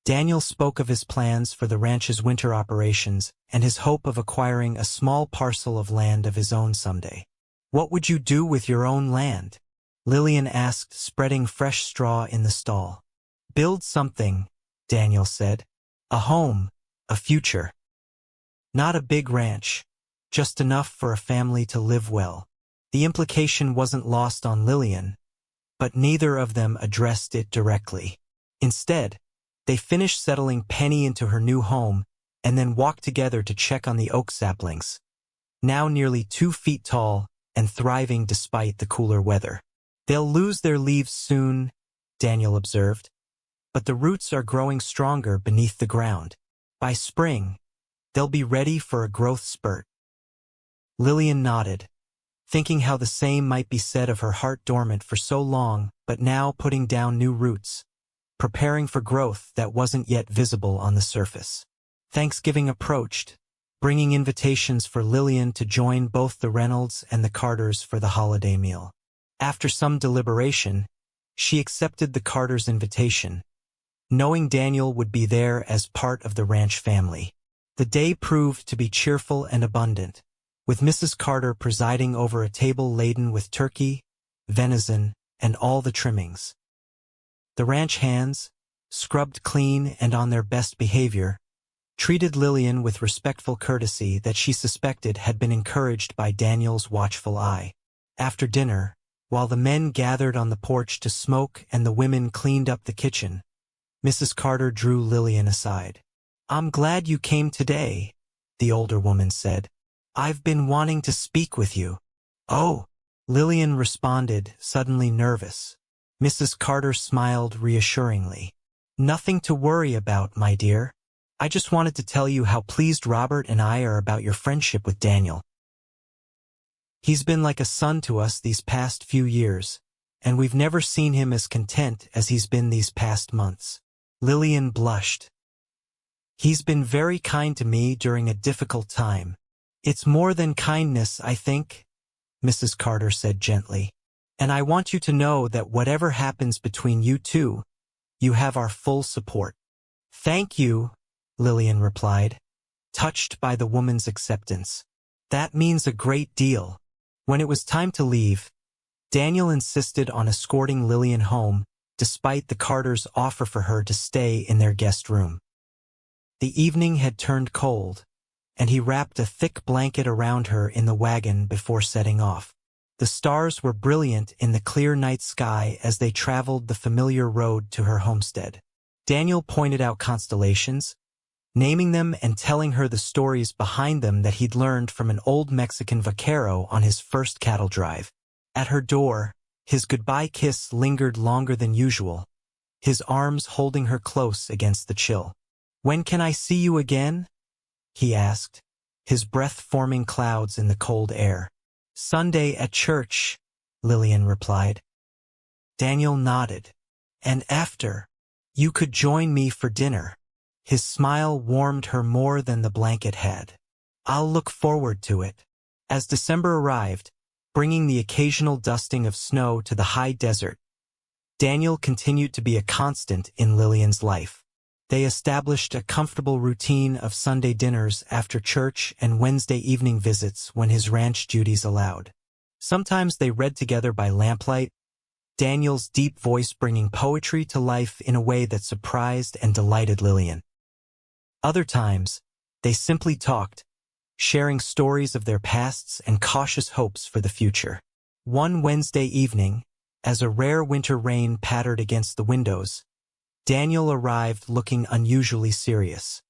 Daniel spoke of his plans for the ranch's winter operations and his hope of acquiring a small parcel of land of his own someday. "What would you do with your own land?" Lillian asked, spreading fresh straw in the stall. "Build something," Daniel said. "A home, a future." Not a big ranch, just enough for a family to live well. The implication wasn't lost on Lillian, but neither of them addressed it directly. Instead, they finished settling Penny into her new home and then walked together to check on the oak saplings, now nearly 2 feet tall and thriving despite the cooler weather. They'll lose their leaves soon, Daniel observed, but the roots are growing stronger beneath the ground. By spring, they'll be ready for a growth spurt. Lillian nodded, thinking how the same might be said of her heart dormant for so long, but now putting down new roots, preparing for growth that wasn't yet visible on the surface. Thanksgiving approached, bringing invitations for Lillian to join both the Reynolds and the Carters for the holiday meal. After some deliberation, she accepted the Carters' invitation, knowing Daniel would be there as part of the ranch family. The day proved to be cheerful and abundant, with Mrs. Carter presiding over a table laden with turkey, venison, and all the trimmings. The ranch hands, scrubbed clean and on their best behavior, treated Lillian with respectful courtesy that she suspected had been encouraged by Daniel's watchful eye. After dinner, while the men gathered on the porch to smoke and the women cleaned up the kitchen, Mrs. Carter drew Lillian aside. "I'm glad you came today," the older woman said. "I've been wanting to speak with you." "Oh," Lillian responded, suddenly nervous. Mrs. Carter smiled reassuringly. "Nothing to worry about, my dear. I just wanted to tell you how pleased Robert and I are about your friendship with Daniel. He's been like a son to us these past few years, and we've never seen him as content as he's been these past months." Lillian blushed. "He's been very kind to me during a difficult time." "It's more than kindness, I think," Mrs. Carter said gently. "And I want you to know that whatever happens between you two, you have our full support." "Thank you," Lillian replied, touched by the woman's acceptance. "That means a great deal." When it was time to leave, Daniel insisted on escorting Lillian home, despite the Carters' offer for her to stay in their guest room. The evening had turned cold, and he wrapped a thick blanket around her in the wagon before setting off. The stars were brilliant in the clear night sky as they traveled the familiar road to her homestead. Daniel pointed out constellations, naming them and telling her the stories behind them that he'd learned from an old Mexican vaquero on his first cattle drive. At her door, his goodbye kiss lingered longer than usual, his arms holding her close against the chill. "When can I see you again?" he asked, his breath forming clouds in the cold air. "Sunday at church," Lillian replied. Daniel nodded. "And after, you could join me for dinner." His smile warmed her more than the blanket had. "I'll look forward to it." As December arrived, bringing the occasional dusting of snow to the high desert, Daniel continued to be a constant in Lillian's life. They established a comfortable routine of Sunday dinners after church and Wednesday evening visits when his ranch duties allowed. Sometimes they read together by lamplight, Daniel's deep voice bringing poetry to life in a way that surprised and delighted Lillian. Other times, they simply talked, sharing stories of their pasts and cautious hopes for the future. One Wednesday evening, as a rare winter rain pattered against the windows, Daniel arrived looking unusually serious.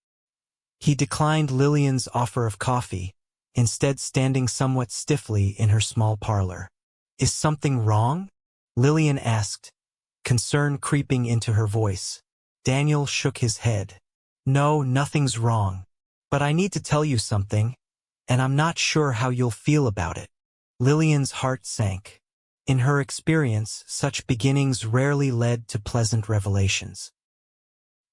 He declined Lillian's offer of coffee, instead standing somewhat stiffly in her small parlor. "Is something wrong?" Lillian asked, concern creeping into her voice. Daniel shook his head. "No, nothing's wrong. But I need to tell you something, and I'm not sure how you'll feel about it." Lillian's heart sank. In her experience, such beginnings rarely led to pleasant revelations.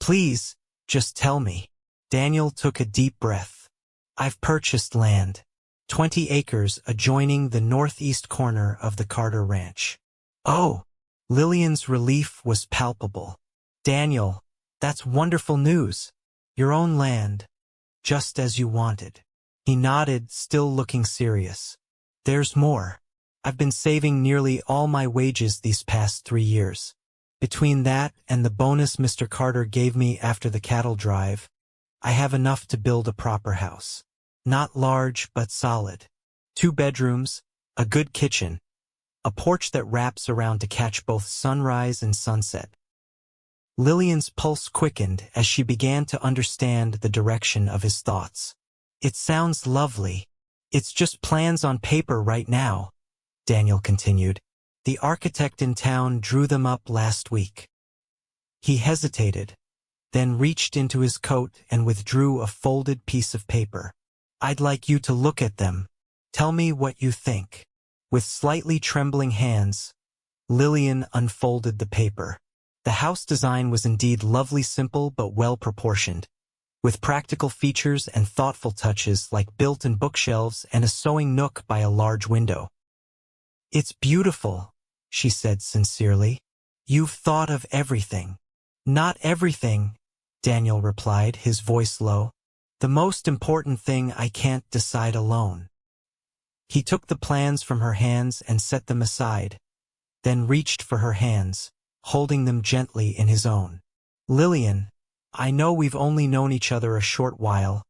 "Please, just tell me." Daniel took a deep breath. "I've purchased land, 20 acres adjoining the northeast corner of the Carter Ranch." "Oh!" Lillian's relief was palpable. "Daniel, that's wonderful news. Your own land, just as you wanted." He nodded, still looking serious. "There's more. I've been saving nearly all my wages these past 3 years. Between that and the bonus Mr. Carter gave me after the cattle drive, I have enough to build a proper house." Not large, but solid. 2 bedrooms, a good kitchen, a porch that wraps around to catch both sunrise and sunset. Lillian's pulse quickened as she began to understand the direction of his thoughts. It sounds lovely. It's just plans on paper right now, Daniel continued. The architect in town drew them up last week. He hesitated, then reached into his coat and withdrew a folded piece of paper. I'd like you to look at them. Tell me what you think. With slightly trembling hands, Lillian unfolded the paper. The house design was indeed lovely, simple but well-proportioned, with practical features and thoughtful touches like built-in bookshelves and a sewing nook by a large window. It's beautiful, she said sincerely. You've thought of everything. Not everything, Daniel replied, his voice low. The most important thing I can't decide alone. He took the plans from her hands and set them aside, then reached for her hands, holding them gently in his own. Lillian, I know we've only known each other a short while,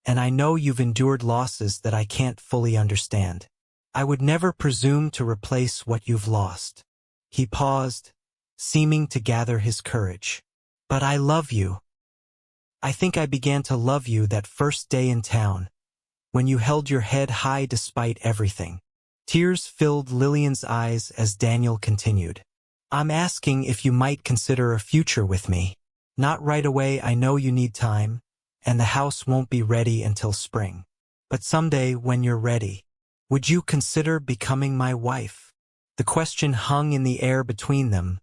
and I know you've endured losses that I can't fully understand. I would never presume to replace what you've lost. He paused, seeming to gather his courage. But I love you. I think I began to love you that first day in town, when you held your head high despite everything. Tears filled Lillian's eyes as Daniel continued. I'm asking if you might consider a future with me. Not right away, I know you need time, and the house won't be ready until spring. But someday, when you're ready, would you consider becoming my wife? The question hung in the air between them,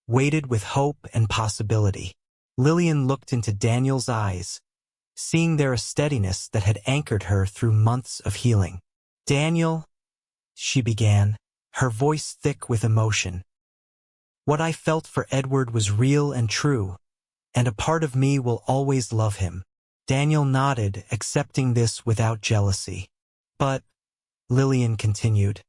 weighted with hope and possibility. Lillian looked into Daniel's eyes, seeing there a steadiness that had anchored her through months of healing. Daniel, she began, her voice thick with emotion. What I felt for Edward was real and true, and a part of me will always love him. Daniel nodded, accepting this without jealousy. But, Lillian continued,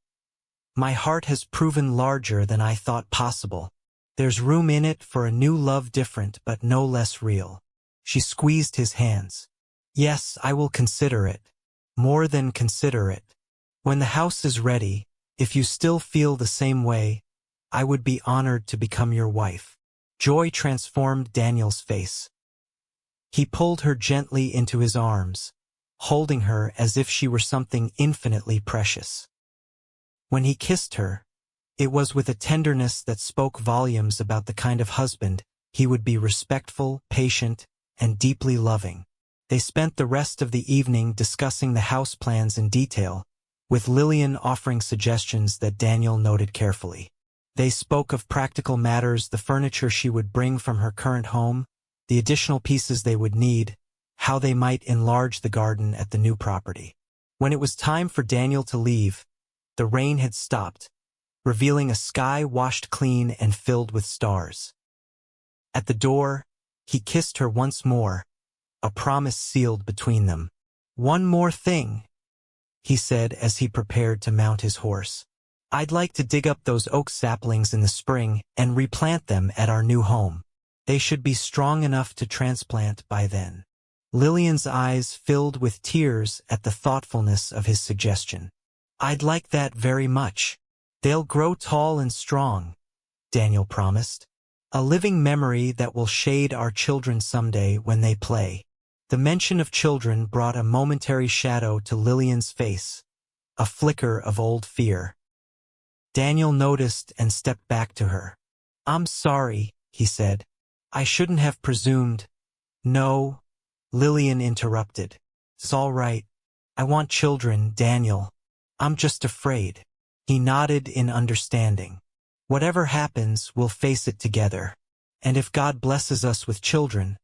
my heart has proven larger than I thought possible. There's room in it for a new love, different but no less real. She squeezed his hands. Yes, I will consider it. More than consider it. When the house is ready, if you still feel the same way, I would be honored to become your wife. Joy transformed Daniel's face. He pulled her gently into his arms, holding her as if she were something infinitely precious. When he kissed her, it was with a tenderness that spoke volumes about the kind of husband he would be: respectful, patient, and deeply loving. They spent the rest of the evening discussing the house plans in detail, with Lillian offering suggestions that Daniel noted carefully. They spoke of practical matters: the furniture she would bring from her current home, the additional pieces they would need, how they might enlarge the garden at the new property. When it was time for Daniel to leave, the rain had stopped, revealing a sky washed clean and filled with stars. At the door, he kissed her once more, a promise sealed between them. One more thing, he said as he prepared to mount his horse. I'd like to dig up those oak saplings in the spring and replant them at our new home. They should be strong enough to transplant by then. Lillian's eyes filled with tears at the thoughtfulness of his suggestion. I'd like that very much. They'll grow tall and strong, Daniel promised. A living memory that will shade our children someday when they play. The mention of children brought a momentary shadow to Lillian's face, a flicker of old fear. Daniel noticed and stepped back to her. I'm sorry, he said. I shouldn't have presumed. No, Lillian interrupted. It's all right. I want children, Daniel. I'm just afraid. He nodded in understanding. Whatever happens, we'll face it together. And if God blesses us with children,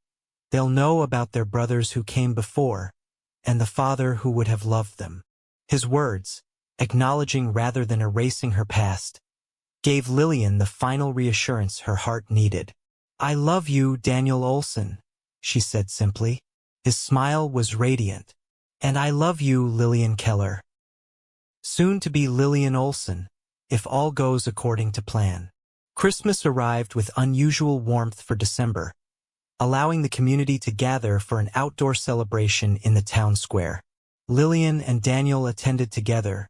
they'll know about their brothers who came before, and the father who would have loved them. His words, acknowledging rather than erasing her past, gave Lillian the final reassurance her heart needed. I love you, Daniel Olsen, she said simply. His smile was radiant. And I love you, Lillian Keller. Soon to be Lillian Olsen, if all goes according to plan. Christmas arrived with unusual warmth for December, allowing the community to gather for an outdoor celebration in the town square. Lillian and Daniel attended together,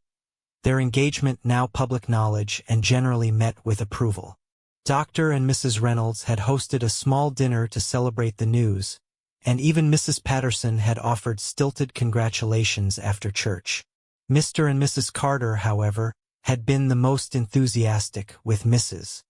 their engagement now public knowledge and generally met with approval. Dr. and Mrs. Reynolds had hosted a small dinner to celebrate the news, and even Mrs. Patterson had offered stilted congratulations after church. Mr. and Mrs. Carter, however, had been the most enthusiastic, with Mrs.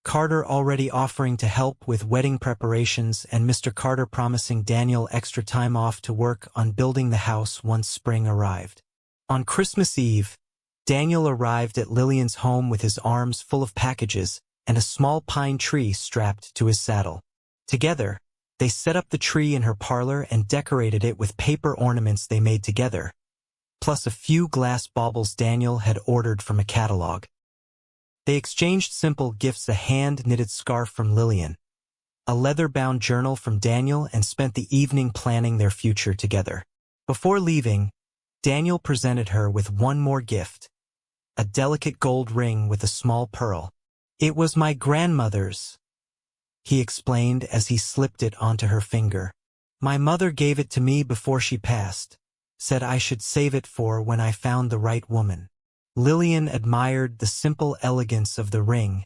Carter already offering to help with wedding preparations and Mr. Carter promising Daniel extra time off to work on building the house once spring arrived. On Christmas Eve, Daniel arrived at Lillian's home with his arms full of packages and a small pine tree strapped to his saddle. Together, they set up the tree in her parlor and decorated it with paper ornaments they made together, plus a few glass baubles Daniel had ordered from a catalog. They exchanged simple gifts: a hand-knitted scarf from Lillian, a leather-bound journal from Daniel, and spent the evening planning their future together. Before leaving, Daniel presented her with one more gift, a delicate gold ring with a small pearl. "It was my grandmother's," he explained as he slipped it onto her finger. "My mother gave it to me before she passed, said I should save it for when I found the right woman." Lillian admired the simple elegance of the ring,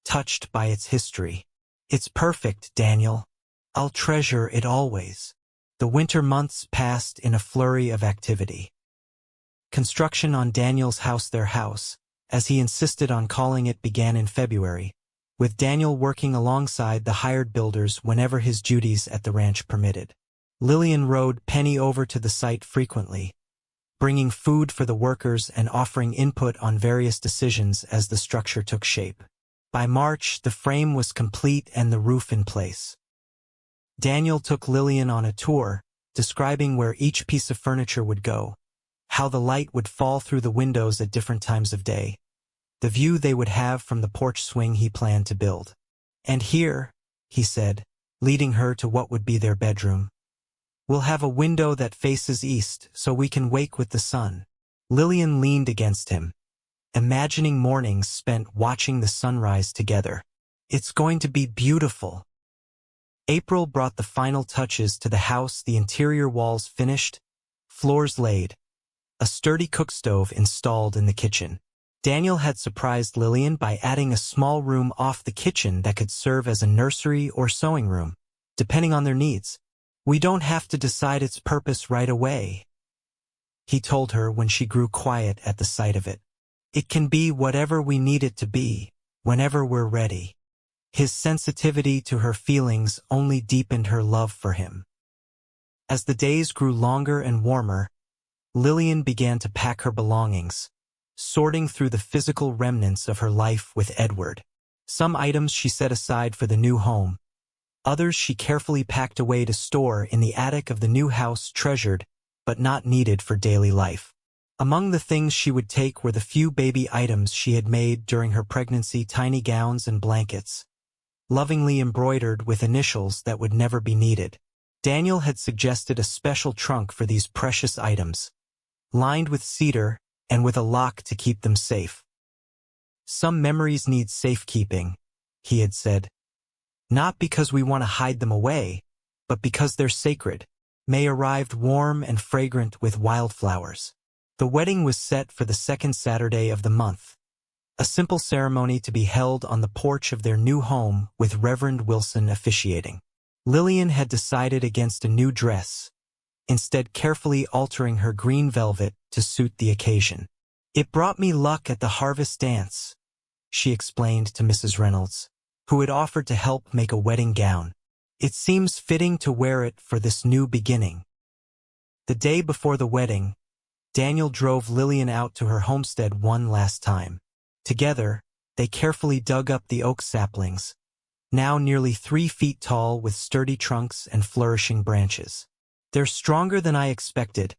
touched by its history. "It's perfect, Daniel. I'll treasure it always." The winter months passed in a flurry of activity. Construction on Daniel's house, their house, as he insisted on calling it, began in February, with Daniel working alongside the hired builders whenever his duties at the ranch permitted. Lillian rode Penny over to the site frequently, bringing food for the workers and offering input on various decisions as the structure took shape. By March, the frame was complete and the roof in place. Daniel took Lillian on a tour, describing where each piece of furniture would go, how the light would fall through the windows at different times of day, the view they would have from the porch swing he planned to build. "And here," he said, leading her to what would be their bedroom, "we'll have a window that faces east so we can wake with the sun." Lillian leaned against him, imagining mornings spent watching the sunrise together. "It's going to be beautiful." April brought the final touches to the house, the interior walls finished, floors laid, a sturdy cookstove installed in the kitchen. Daniel had surprised Lillian by adding a small room off the kitchen that could serve as a nursery or sewing room, depending on their needs. "We don't have to decide its purpose right away," he told her when she grew quiet at the sight of it. "It can be whatever we need it to be, whenever we're ready." His sensitivity to her feelings only deepened her love for him. As the days grew longer and warmer, Lillian began to pack her belongings, sorting through the physical remnants of her life with Edward. Some items she set aside for the new home, others she carefully packed away to store in the attic of the new house, treasured but not needed for daily life. Among the things she would take were the few baby items she had made during her pregnancy: tiny gowns and blankets, lovingly embroidered with initials that would never be needed. Daniel had suggested a special trunk for these precious items, lined with cedar and with a lock to keep them safe. "Some memories need safekeeping," he had said. "Not because we want to hide them away, but because they're sacred." May arrived warm and fragrant with wildflowers. The wedding was set for the second Saturday of the month, a simple ceremony to be held on the porch of their new home with Reverend Wilson officiating. Lillian had decided against a new dress, instead carefully altering her green velvet to suit the occasion. "It brought me luck at the harvest dance," she explained to Mrs. Reynolds, who had offered to help make a wedding gown. "It seems fitting to wear it for this new beginning." The day before the wedding, Daniel drove Lillian out to her homestead one last time. Together, they carefully dug up the oak saplings, now nearly 3 feet tall with sturdy trunks and flourishing branches. "They're stronger than I expected,"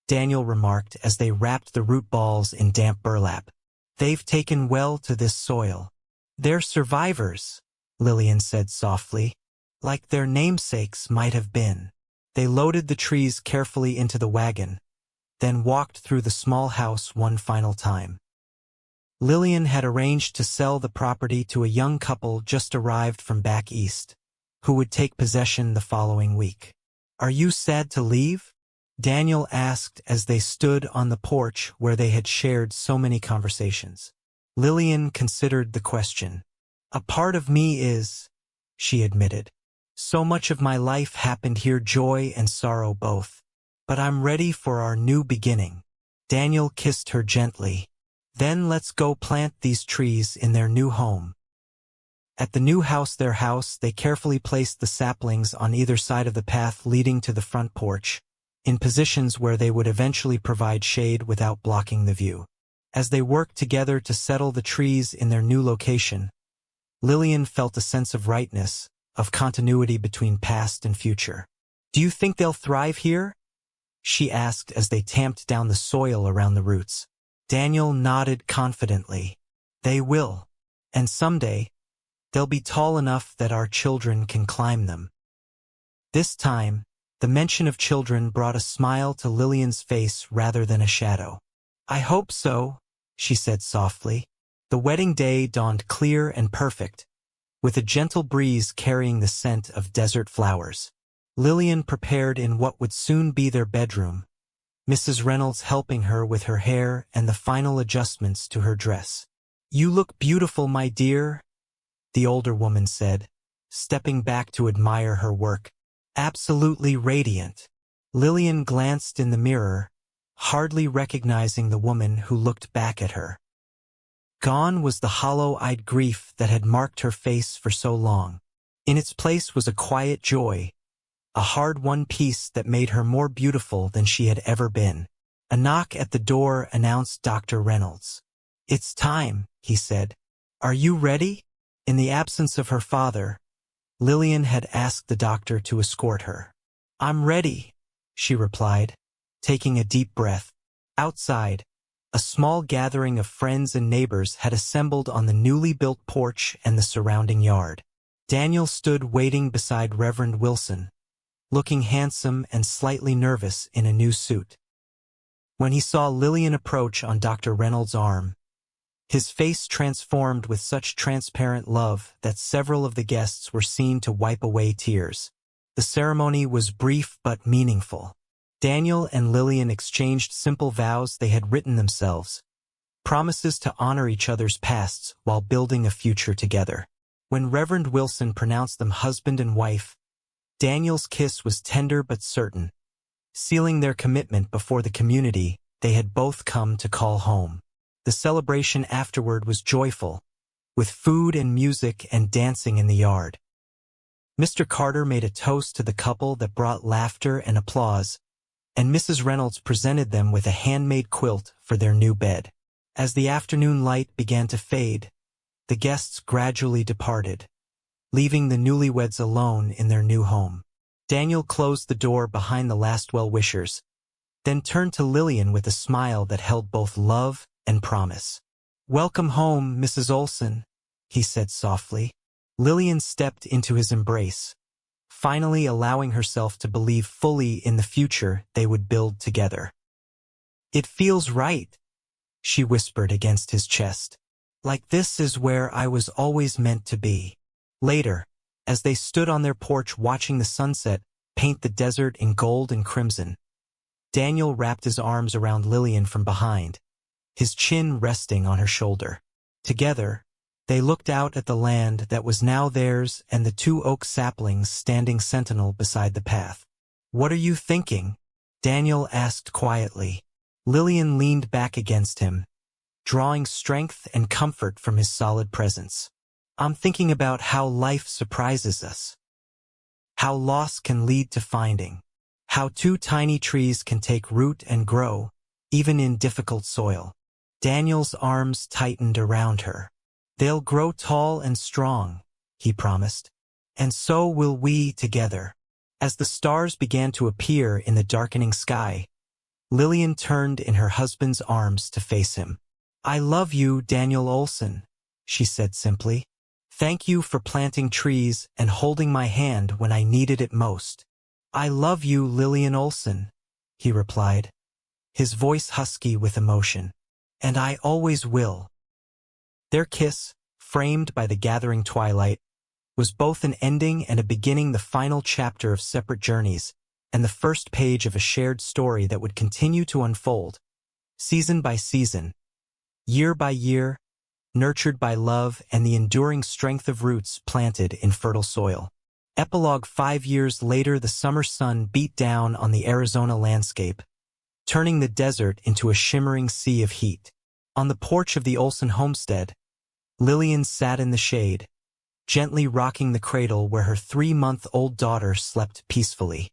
Daniel remarked as they wrapped the root balls in damp burlap. "They've taken well to this soil." "They're survivors," Lillian said softly, "like their namesakes might have been." They loaded the trees carefully into the wagon, then walked through the small house one final time. Lillian had arranged to sell the property to a young couple just arrived from back east, who would take possession the following week. "Are you sad to leave?" Daniel asked as they stood on the porch where they had shared so many conversations. Lillian considered the question. A part of me is, she admitted. So much of my life happened here, joy and sorrow both. But I'm ready for our new beginning. Daniel kissed her gently. Then let's go plant these trees in their new home. At the new house, their house, they carefully placed the saplings on either side of the path leading to the front porch, in positions where they would eventually provide shade without blocking the view. As they worked together to settle the trees in their new location, Lillian felt a sense of rightness, of continuity between past and future. Do you think they'll thrive here? She asked as they tamped down the soil around the roots. Daniel nodded confidently. They will. And someday, they'll be tall enough that our children can climb them. This time, the mention of children brought a smile to Lillian's face rather than a shadow. I hope so, she said softly. The wedding day dawned clear and perfect, with a gentle breeze carrying the scent of desert flowers. Lillian prepared in what would soon be their bedroom, Mrs. Reynolds helping her with her hair and the final adjustments to her dress. You look beautiful, my dear, the older woman said, stepping back to admire her work. Absolutely radiant. Lillian glanced in the mirror, hardly recognizing the woman who looked back at her. Gone was the hollow-eyed grief that had marked her face for so long. In its place was a quiet joy, a hard-won peace that made her more beautiful than she had ever been. A knock at the door announced Dr. Reynolds. It's time, he said. Are you ready? In the absence of her father, Lillian had asked the doctor to escort her. I'm ready, she replied, taking a deep breath. Outside, a small gathering of friends and neighbors had assembled on the newly built porch and the surrounding yard. Daniel stood waiting beside Reverend Wilson, looking handsome and slightly nervous in a new suit. When he saw Lillian approach on Dr. Reynolds' arm, his face transformed with such transparent love that several of the guests were seen to wipe away tears. The ceremony was brief but meaningful. Daniel and Lillian exchanged simple vows they had written themselves, promises to honor each other's pasts while building a future together. When Reverend Wilson pronounced them husband and wife, Daniel's kiss was tender but certain, sealing their commitment before the community they had both come to call home. The celebration afterward was joyful, with food and music and dancing in the yard. Mr. Carter made a toast to the couple that brought laughter and applause, and Mrs. Reynolds presented them with a handmade quilt for their new bed. As the afternoon light began to fade, the guests gradually departed, leaving the newlyweds alone in their new home. Daniel closed the door behind the last well-wishers, then turned to Lillian with a smile that held both love and promise. Welcome home, Mrs. Olsen, he said softly. Lillian stepped into his embrace, finally allowing herself to believe fully in the future they would build together. It feels right, she whispered against his chest. Like this is where I was always meant to be. Later, as they stood on their porch watching the sunset paint the desert in gold and crimson, Daniel wrapped his arms around Lillian from behind, his chin resting on her shoulder. Together, they looked out at the land that was now theirs and the two oak saplings standing sentinel beside the path. What are you thinking? Daniel asked quietly. Lillian leaned back against him, drawing strength and comfort from his solid presence. I'm thinking about how life surprises us. How loss can lead to finding. How two tiny trees can take root and grow, even in difficult soil. Daniel's arms tightened around her. They'll grow tall and strong, he promised. And so will we together. As the stars began to appear in the darkening sky, Lillian turned in her husband's arms to face him. I love you, Daniel Olsen, she said simply. Thank you for planting trees and holding my hand when I needed it most. I love you, Lillian Olsen, he replied, his voice husky with emotion. And I always will. Their kiss, framed by the gathering twilight, was both an ending and a beginning, the final chapter of separate journeys, and the first page of a shared story that would continue to unfold, season by season, year by year, nurtured by love and the enduring strength of roots planted in fertile soil. Epilogue: 5 years later, the summer sun beat down on the Arizona landscape, turning the desert into a shimmering sea of heat. On the porch of the Olsen homestead, Lillian sat in the shade, gently rocking the cradle where her 3-month-old daughter slept peacefully.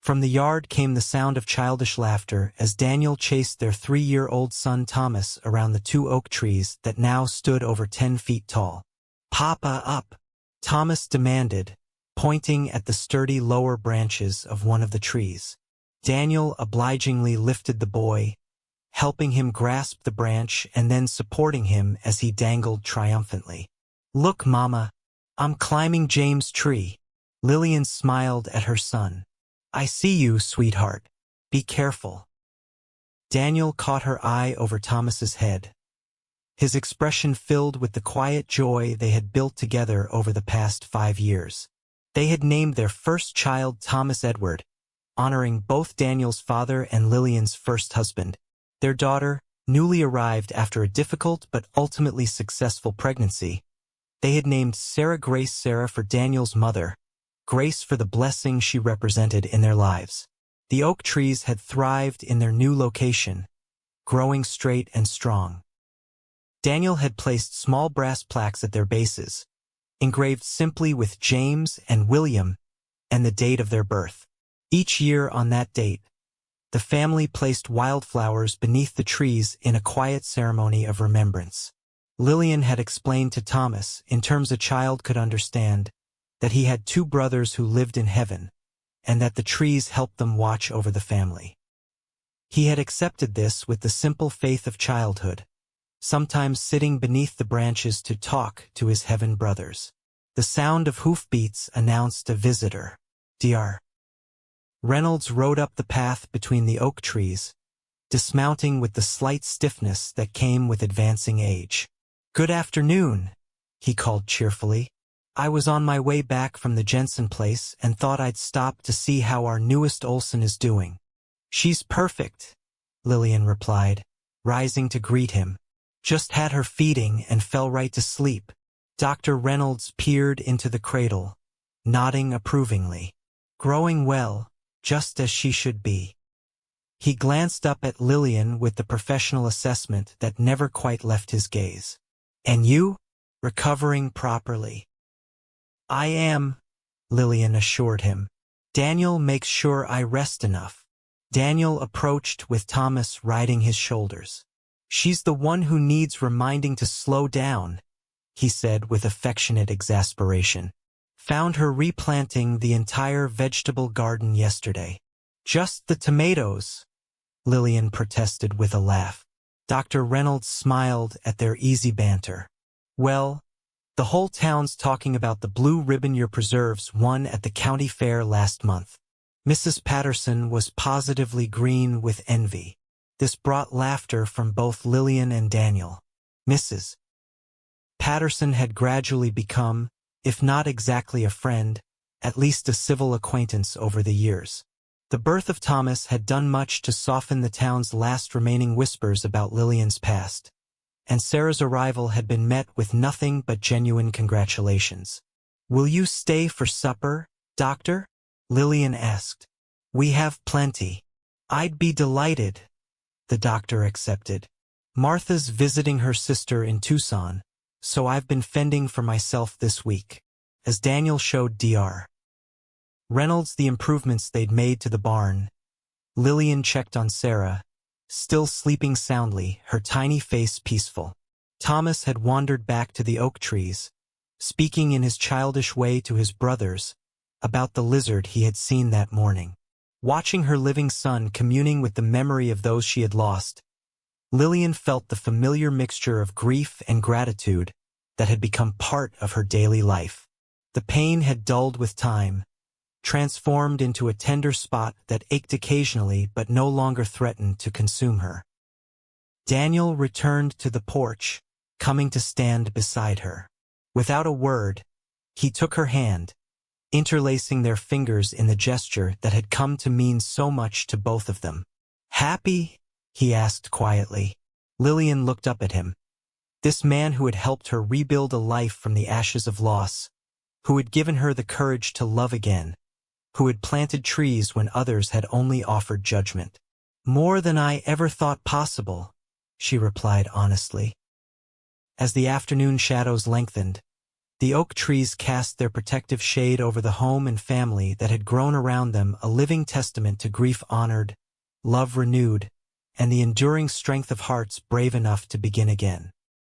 From the yard came the sound of childish laughter as Daniel chased their 3-year-old son Thomas around the 2 oak trees that now stood over 10 feet tall. "Papa, up!" Thomas demanded, pointing at the sturdy lower branches of one of the trees. Daniel obligingly lifted the boy, helping him grasp the branch and then supporting him as he dangled triumphantly. "Look, Mama, I'm climbing James' tree." Lillian smiled at her son. "I see you, sweetheart. Be careful." Daniel caught her eye over Thomas's head, his expression filled with the quiet joy they had built together over the past 5 years. They had named their first child Thomas Edward, honoring both Daniel's father and Lillian's first husband. Their daughter, newly arrived after a difficult but ultimately successful pregnancy, they had named Sarah Grace Sarah for Daniel's mother, Grace for the blessing she represented in their lives. The oak trees had thrived in their new location, growing straight and strong. Daniel had placed small brass plaques at their bases, engraved simply with James and William and the date of their birth. Each year on that date, the family placed wildflowers beneath the trees in a quiet ceremony of remembrance. Lillian had explained to Thomas, in terms a child could understand, that he had 2 brothers who lived in heaven, and that the trees helped them watch over the family. He had accepted this with the simple faith of childhood, sometimes sitting beneath the branches to talk to his heaven brothers. The sound of hoofbeats announced a visitor. Dr. Reynolds rode up the path between the oak trees, dismounting with the slight stiffness that came with advancing age. "Good afternoon," he called cheerfully. "I was on my way back from the Jensen place and thought I'd stop to see how our newest Olsen is doing." "She's perfect," Lillian replied, rising to greet him. "Just had her feeding and fell right to sleep." Dr. Reynolds peered into the cradle, nodding approvingly. "Growing well, just as she should be." He glanced up at Lillian with the professional assessment that never quite left his gaze. "And you? Recovering properly?" "I am," Lillian assured him. "Daniel makes sure I rest enough." Daniel approached with Thomas riding his shoulders. "She's the one who needs reminding to slow down," he said with affectionate exasperation. "Found her replanting the entire vegetable garden yesterday." "Just the tomatoes," Lillian protested with a laugh. Dr. Reynolds smiled at their easy banter. "Well, the whole town's talking about the blue ribbon your preserves won at the county fair last month." Mrs. Patterson was positively green with envy. This brought laughter from both Lillian and Daniel. Mrs. Patterson had gradually become, if not exactly a friend, at least a civil acquaintance over the years. The birth of Thomas had done much to soften the town's last remaining whispers about Lillian's past, and Sarah's arrival had been met with nothing but genuine congratulations. "Will you stay for supper, Doctor?" Lillian asked. "We have plenty." "I'd be delighted," the doctor accepted. "Martha's visiting her sister in Tucson, so I've been fending for myself this week." As Daniel showed Dr. Reynolds the improvements they'd made to the barn, Lillian checked on Sarah, still sleeping soundly, her tiny face peaceful. Thomas had wandered back to the oak trees, speaking in his childish way to his brothers about the lizard he had seen that morning. Watching her living son communing with the memory of those she had lost, Lillian felt the familiar mixture of grief and gratitude that had become part of her daily life. The pain had dulled with time, transformed into a tender spot that ached occasionally but no longer threatened to consume her. Daniel returned to the porch, coming to stand beside her. Without a word, he took her hand, interlacing their fingers in the gesture that had come to mean so much to both of them. "Happy?" he asked quietly. Lillian looked up at him. This man who had helped her rebuild a life from the ashes of loss, who had given her the courage to love again, who had planted trees when others had only offered judgment. "More than I ever thought possible," she replied honestly. As the afternoon shadows lengthened, the oak trees cast their protective shade over the home and family that had grown around them, a living testament to grief honored, love renewed, and the enduring strength of hearts brave enough to begin again.